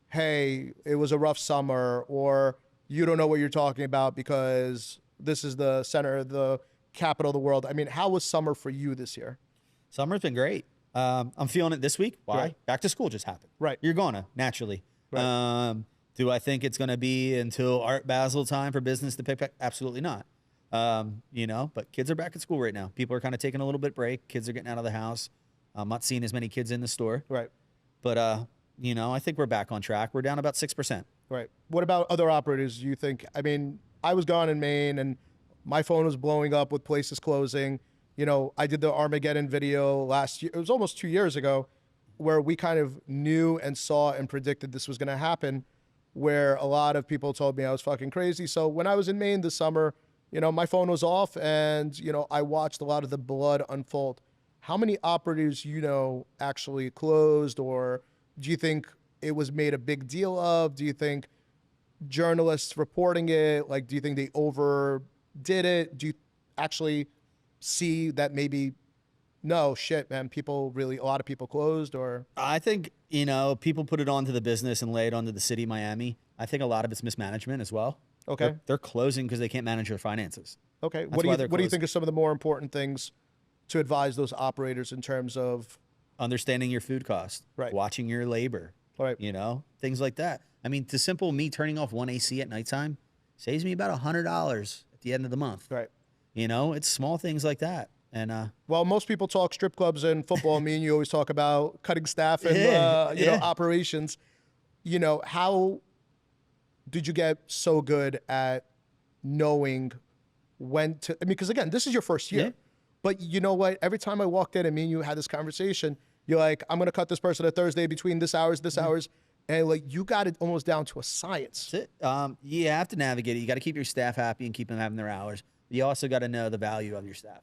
hey, it was a rough summer, or you don't know what you're talking about because this is the center of the capital of the world. I mean, how was summer for you this year? Summer's been great. I'm feeling it this week. Why? Right. Back to school just happened. Right. You're gonna, naturally. Right. Do I think it's going to be until Art Basel time for business to pick back? Absolutely not. You know, but kids are back at school right now. People are kind of taking a little bit break. Kids are getting out of the house. I'm not seeing as many kids in the store. Right. But, you know, I think we're back on track. We're down about 6%. Right. What about other operators? Do you think, I mean, I was gone in Maine and my phone was blowing up with places closing. You know, I did the Armageddon video last year. It was almost 2 years ago, where we kind of knew and saw and predicted this was going to happen, where a lot of people told me I was fucking crazy. So when I was in Maine this summer, you know, my phone was off and, you know, I watched a lot of the blood unfold. How many operators, you know, actually closed, or do you think it was made a big deal of? Do you think journalists reporting it, like, do you think they overdid it? Do you actually see that maybe, no, shit, man, a lot of people closed? Or I think, you know, people put it onto the business and lay it onto the city of Miami. I think a lot of it's mismanagement as well. Okay. They're closing because they can't manage their finances. Okay. That's What do why you they're think are some of the more important things to advise those operators in terms of understanding your food cost, Right. watching your labor, Right. you know, things like that. I mean, to simple me turning off one AC at nighttime saves me about $100 at the end of the month. Right. You know, it's small things like that. And Well, most people talk strip clubs and football. Me and you always talk about cutting staff and you know, operations. You know, how did you get so good at knowing when to? I mean, because again, this is your first year. Yeah. But you know what? Every time I walked in and me and you had this conversation, you're like, I'm gonna cut this person a Thursday between this hours, and like you got it almost down to a science. that's it. You have to navigate it. You got to keep your staff happy and keep them having their hours. You also got to know the value of your staff.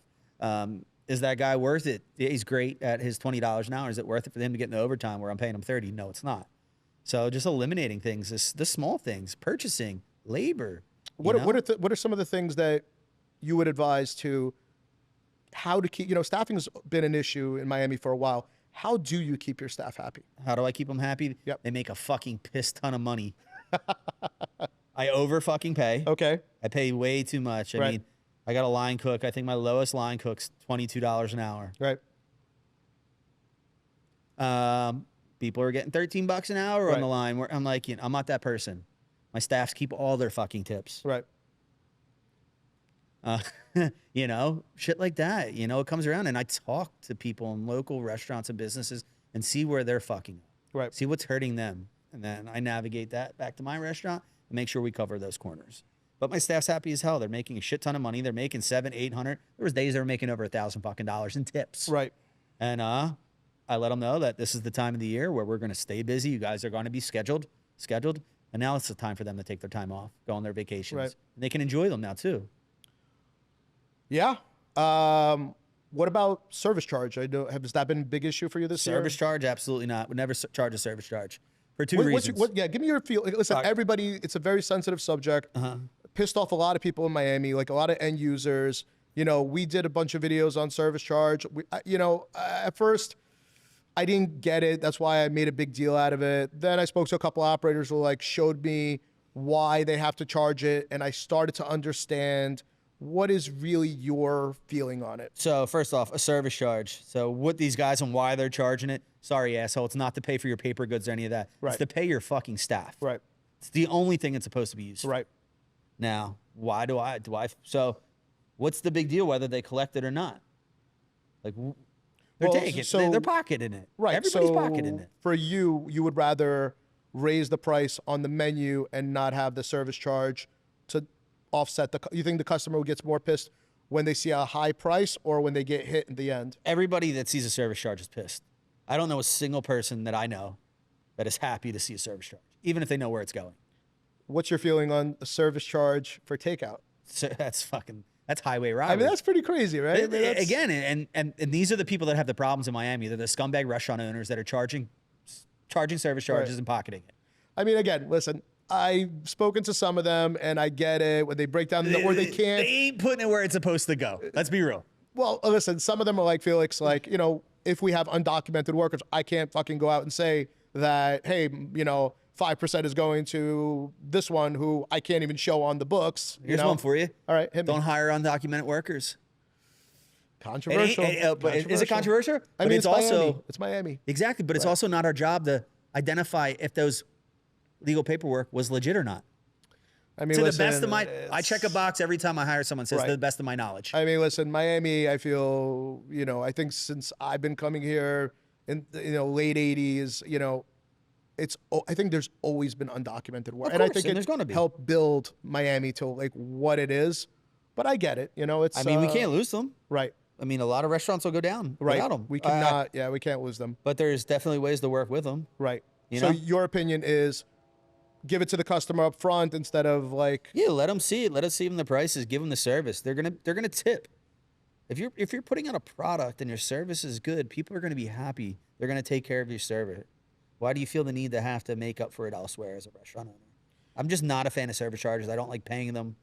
Is that guy worth it? He's great at his $20 an hour. Is it worth it for him to get into overtime where I'm paying him $30? No, it's not. So just eliminating things, the small things, purchasing, labor. What are some of the things that you would advise to how to keep, you know, staffing's been an issue in Miami for a while. How do you keep your staff happy? How do I keep them happy? Yep. They make a fucking piss ton of money. I over fucking pay. Okay. I pay way too much. I Right. mean, I got a line cook. I think my lowest line cook's $22 an hour. Right. People are getting $13 an hour Right. on the line. Where I'm like, you know, I'm not that person. My staffs keep all their fucking tips. Right. You know, shit like that. You know, it comes around, and I talk to people in local restaurants and businesses and see where they're fucking up. Right. See what's hurting them, and then I navigate that back to my restaurant and make sure we cover those corners. But my staff's happy as hell. They're making a shit ton of money. They're making $700-800. There was days they were making over $1,000 fucking dollars in tips. Right. And I let them know that this is the time of the year where we're going to stay busy. You guys are going to be scheduled, and now it's the time for them to take their time off, go on their vacations, Right. and they can enjoy them now too. Yeah. What about service charge? Has that been a big issue for you this year? Service charge, absolutely not. Would never charge a service charge for two What's reasons. yeah, give me your feel. Listen, everybody, it's a very sensitive subject. Pissed off a lot of people in Miami, like a lot of end users. You know, we did a bunch of videos on service charge. At first, I didn't get it. That's why I made a big deal out of it. Then I spoke to a couple operators who like showed me why they have to charge it, and I started to understand what is really your feeling on it. So first off, a service charge. So what these guys and why they're charging it? Sorry, asshole. It's not to pay for your paper goods or any of that. Right. It's to pay your fucking staff. Right. It's the only thing it's supposed to be used for. Right. Now, why do I? So, what's the big deal whether they collect it or not? Like, they're taking it. They're pocketing it. Right. Everybody's so pocketing it. For you, you would rather raise the price on the menu and not have the service charge to offset the. You think the customer gets more pissed when they see a high price or when they get hit in the end? Everybody that sees a service charge is pissed. I don't know a single person that I know that is happy to see a service charge, even if they know where it's going. What's your feeling on a service charge for takeout? So that's highway robbery. I mean, that's pretty crazy, right? I mean, Again, and these are the people that have the problems in Miami. They're the scumbag restaurant owners that are charging service charges and pocketing it. I mean, again, listen, I've spoken to some of them, and I get it when they break down where they can't. They ain't putting it where it's supposed to go. Let's be real. Well, listen, some of them are like, Felix, like, you know, if we have undocumented workers, I can't fucking go out and say that, hey, you know, 5% is going to this one who I can't even show on the books. Here's one for you. All right, hit me. Don't hire undocumented workers. Controversial. But is it controversial? I mean, it's also Miami. It's Miami. Exactly, but it's also not our job to identify if those legal paperwork was legit or not. I mean, To listen, the best of my, I check a box every time I hire someone. Says to the best of my knowledge. I mean, listen, Miami. I feel, you know, I think since I've been coming here in, you know, late '80s, you know, I think there's always been undocumented work, Of course, I think there's gonna be. helped build Miami to like what it is. But I get it, you know. It's. I mean, we can't lose them. Right. I mean, a lot of restaurants will go down Right. without them. We cannot. Yeah, we can't lose them. But there's definitely ways to work with them. Right. You So know? your opinion is, give it to the customer up front instead of like. Yeah, let them see it. Let us see them the prices. Give them the service. They're gonna tip. If you're putting out a product and your service is good, people are gonna be happy. They're gonna take care of your service. Why do you feel the need to have to make up for it elsewhere as a restaurant owner? I'm just not a fan of service charges. I don't like paying them.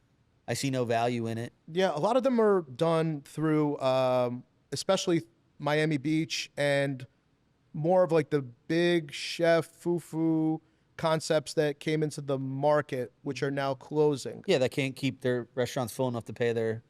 I see no value in it. Yeah, a lot of them are done through, especially Miami Beach and more of like the big chef foo-foo concepts that came into the market, which are now closing. Yeah, that can't keep their restaurants full enough to pay their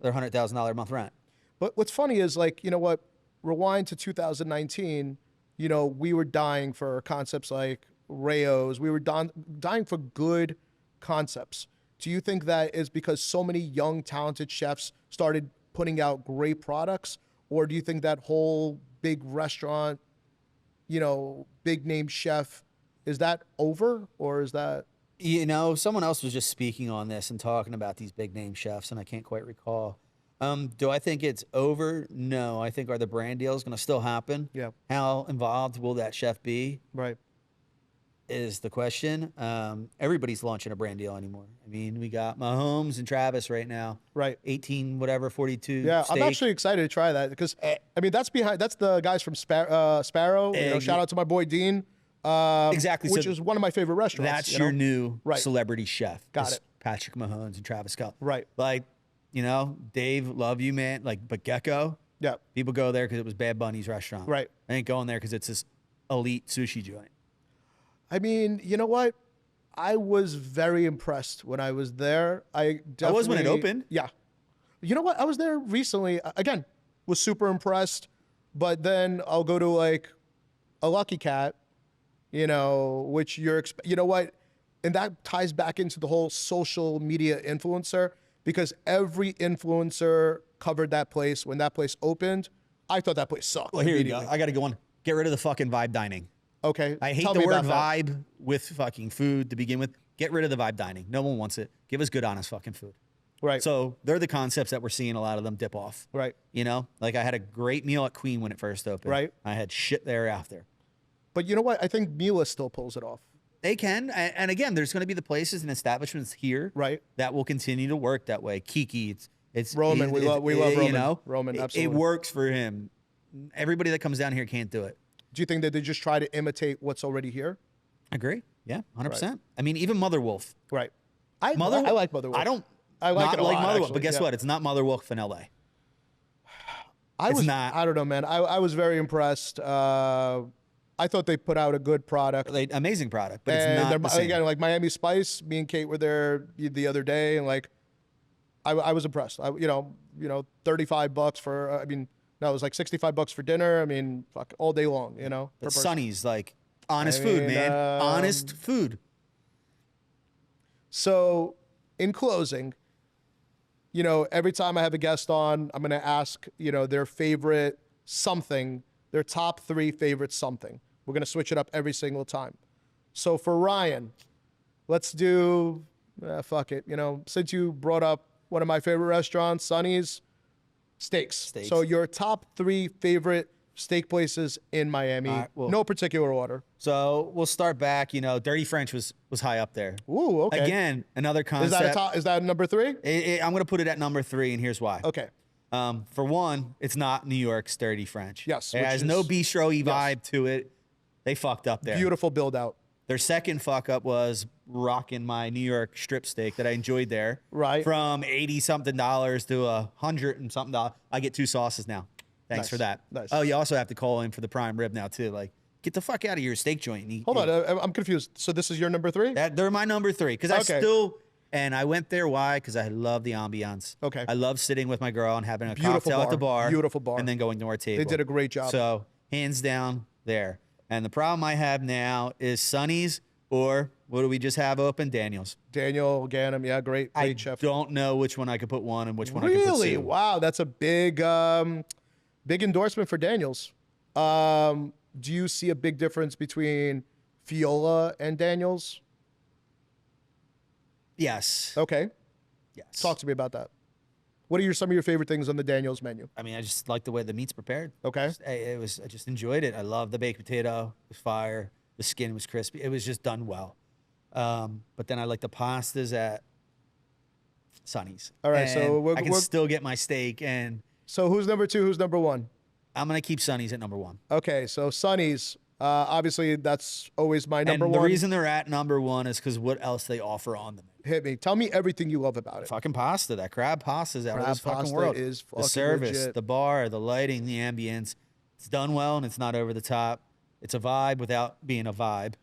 $100,000 a month rent. But what's funny is like, you know what, rewind to 2019, you know, we were dying for concepts like Rayo's. We were dying for good concepts. Do you think that is because so many young, talented chefs started putting out great products? Or do you think that whole big restaurant, you know, big name chef, is that over or is that? You know, someone else was just speaking on this and talking about these big name chefs, and I can't quite recall. Do I think it's over? No. I think are the brand deals going to still happen? Yeah. How involved will that chef be? Right. Is the question. Everybody's launching a brand deal anymore. I mean, we got Mahomes and Travis right now. Right. 18, whatever, 42. Yeah, steak. I'm actually excited to try that because, I mean, that's the guys from Sparrow. You know, shout out to my boy Dean. Exactly. Which So is one of my favorite restaurants. That's you your know? new Right. celebrity chef. Got is it. Patrick Mahomes and Travis Scott. Right. Like, you know, Dave, love you, man. Like, but Gecko, Yeah. people go there because it was Bad Bunny's restaurant. Right. I ain't going there because it's this elite sushi joint. I mean, you know what? I was very impressed when I was there. I was when it definitely- opened. Yeah. You know what? I was there recently. Again, was super impressed. But then I'll go to like a Lucky Cat, you know, which you know what? And that ties back into the whole social media influencer because every influencer covered that place when that place opened. I thought that place sucked. Well, here you go. immediately. I got to go on. Get rid of the fucking vibe dining. Okay. I hate tell the me word about that. vibe with fucking food to begin with. Get rid of the vibe dining. No one wants it. Give us good, honest fucking food. Right. So they're the concepts that we're seeing a lot of them dip off. Right. You know, like I had a great meal at Queen when it first opened. Right. I had shit thereafter. But you know what? I think Mila still pulls it off. They can. And again, there's going to be the places and establishments here Right. that will continue to work that way. Kiki, it's Roman. We love Roman. You know, Roman, it absolutely. works for him. Everybody that comes down here can't do it. Do you think that they just try to imitate what's already here? Agree. Yeah, 100%. I mean, even Mother Wolf. Right. I Mother, like Mother Wolf. I don't. I like not it a like lot, Mother Wolf, actually, but guess yeah. what? It's not Mother Wolf in LA. It's not. I don't know, man. I was very impressed. I thought they put out a good product. Amazing product, but And it's not they're- the same. again, like Miami Spice. Me and Kate were there the other day, and like, I was impressed. $35 for. I mean, no, it was like $65 for dinner. I mean, fuck, all day long. You know. per But person. Sonny's like honest I food, mean, man. Honest food. So, in closing, every time I have a guest on, I'm going to ask, their favorite something, their top 3 favorite something. We're going to switch it up every single time. So for Ryan, let's do, fuck it. Since you brought up one of my favorite restaurants, Sonny's Steaks. So your top 3 favorite steak places in Miami, All right, well- no particular order. So we'll start back. Dirty French was high up there. Ooh, okay. Again, another concept. Is that number 3? I'm going to put it at number 3, and here's why. Okay. For one, it's not New York's Dirty French. Yes, It which has is- no bistro-y vibe to it. They fucked up there. Beautiful build out. Their second fuck up was rocking my New York strip steak that I enjoyed there. Right. From $80-something to $100-something. I get 2 sauces now. Thanks Nice. for that. Nice. Oh, you also have to call in for the prime rib now too. Like, get the fuck out of your steak joint. And eat, Hold on, I'm confused. So this is your number 3? They're my number 3 because Okay. I went there. Why? Because I love the ambiance. Okay. I love sitting with my girl and having a Beautiful cocktail at the bar. bar. Beautiful bar. And then going to our table. They did a great job. So hands down there. And the problem I have now is Sonny's or what do we just have open? Daniel's. Daniel Ganem, yeah, great I chef. don't know which one I could put one and which one I could put Really? 2. Wow, that's a big endorsement for Daniel's. Do you see a big difference between Fiola and Daniel's? Yes. Okay, Yes. talk to me about that. What are some of your favorite things on the Daniel's menu? I mean, I just like the way the meat's prepared. Okay. I just enjoyed it. I love the baked potato. It was fire. The skin was crispy. It was just done well. But then I like the pastas at Sonny's. All right, so And I can still get my steak, and So who's number 2? Who's number 1? I'm gonna keep Sonny's at number 1. Okay, so Sonny's. Obviously, that's always my number and 1. the reason they're at number 1 is because what else they offer on the menu. Hit me. Tell me everything you love about it. Fucking pasta. That crab pasta is out of Crab this fucking pasta world. is The fucking service, legit. the bar, the lighting, the ambience. It's done well and it's not over the top. It's a vibe without being a vibe.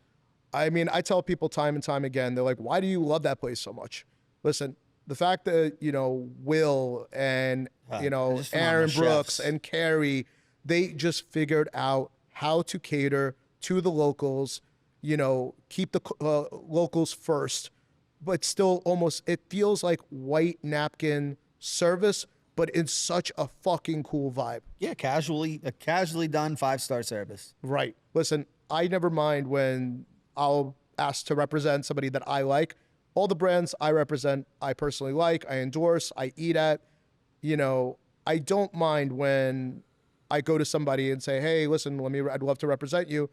I mean, I tell people time and time again, they're like, why do you love that place so much? Listen, the fact that, Will and, they're just phenomenal Aaron Brooks chefs. and Carrie, they just figured out how to cater to the locals, keep the locals first, but still almost, it feels like white napkin service, but in such a fucking cool vibe. Yeah, casually done 5-star service. Right. Listen, I never mind when I'll ask to represent somebody that I like. All the brands I represent, I personally like, I endorse, I eat at. I don't mind when I go to somebody and say, hey, listen, I'd love to represent you.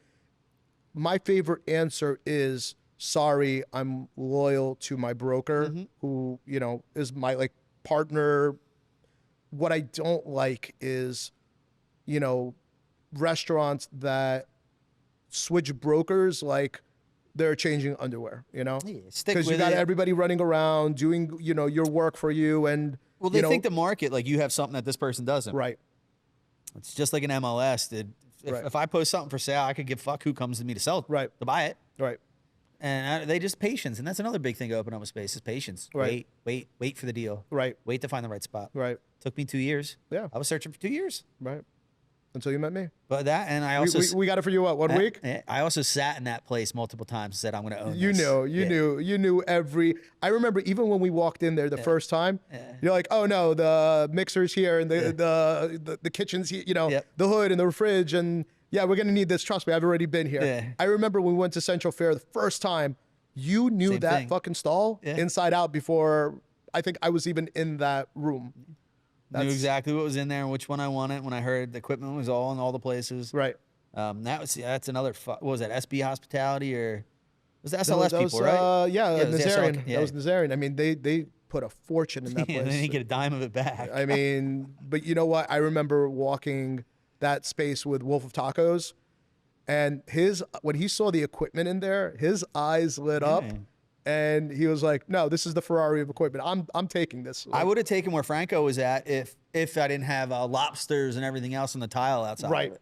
My favorite answer is, sorry, I'm loyal to my broker who, is my partner. What I don't like is, restaurants that switch brokers like they're changing underwear, stick because you with got it. everybody running around doing, your work for you. And, Well, they think the market, like you have something that this person doesn't. right. It's just like an MLS, dude. Right. If I post something for sale, I could give fuck who comes to me to sell it, Right. to buy it. Right. And they just patience. And that's another big thing to open up a space is patience. Right. Wait for the deal. Right. Wait to find the right spot. Right. Took me 2 years. Yeah. I was searching for 2 years. Right. Until you met me. But that, and I also... We got it for you, what, 1 week? I also sat in that place multiple times and said, I'm going to own You this. you knew every. I remember even when we walked in there the first time, you're like, oh no, the mixer's here and the kitchen's here, Yep. the hood and the fridge, and yeah, we're gonna need this. Trust me, I've already been here. Yeah. I remember when we went to Central Fair the first time, you knew Same that thing. fucking stall Yeah. inside out before I think I was even in that room. Knew exactly what was in there and which one I wanted when I heard the equipment was all in all the places. Right. That's another, what was that, SB Hospitality or... Was that That SLS was, people, right? Yeah, it was Nazarian. SL, That was Nazarian. I mean, they put a fortune in that place. And then you get a dime of it back. I mean, but you know what? I remember walking that space with Wolf of Tacos, and when he saw the equipment in there, his eyes lit up, And he was like, no, this is the Ferrari of equipment. I'm taking this. I would have taken where Franco was at if I didn't have lobsters and everything else on the tile outside. Right.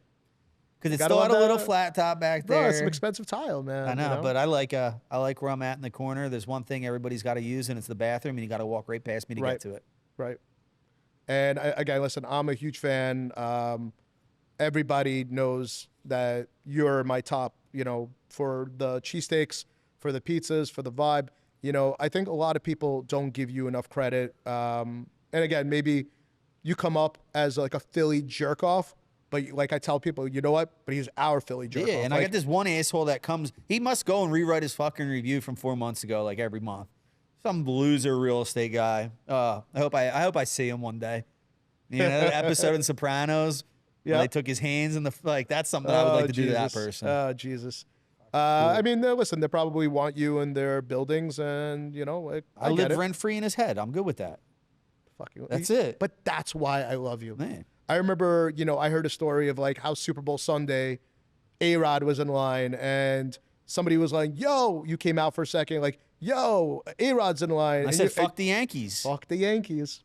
Because it's Gotta still love had a little that. flat top back Bro, there. it's some expensive tile, man. I know, you know? but I like where I'm at in the corner. There's one thing everybody's got to use, and it's the bathroom, and you got to walk right past me to get to it. Right. And again, listen, I'm a huge fan. Everybody knows that you're my top, you know, for the cheesesteaks, for the pizzas, for the vibe. You know, I think a lot of people don't give you enough credit. And again, maybe you come up as like a Philly jerk off, but like I tell people, you know what? But he's our Philly jerk off. Yeah, and I got this one asshole that comes. He must go and rewrite his fucking review from 4 months ago, like every month. Some loser real estate guy. I hope I see him one day. You know, that episode in Sopranos. Yeah, they took his hands in the like. That's something I would like to do to that person. Oh, Jesus. I mean, listen, they probably want you in their buildings, and you know, like, I live rent free in his head. I'm good with that. Fuck you. That's it. But that's why I love you. Man. I remember, you know, I heard a story of like how Super Bowl Sunday, A-Rod was in line, and somebody was like, "Yo," you came out for a second, like, "Yo, A-Rod's in line." I said, "Fuck the Yankees." Fuck the Yankees.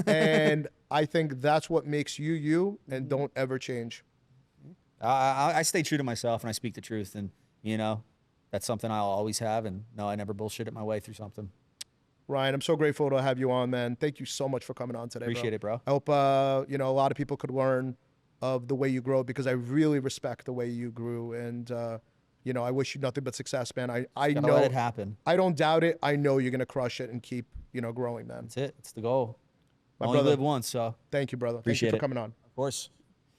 And I think that's what makes you you, and don't ever change. I stay true to myself, and I speak the truth, and you know, that's something I'll always have. And no, I never bullshit it my way through something. Ryan, I'm so grateful to have you on, man. Thank you so much for coming on today. Appreciate it, bro. I hope you know, a lot of people could learn of the way you grow, because I really respect the way you grew, and you know, I wish you nothing but success, man. I know let it happen. I don't doubt it. I know you're gonna crush it and keep, you know, growing, man. That's it. It's the goal. My Only brother, live once, so thank you, brother. Appreciate Thank you for it. coming on. Of course.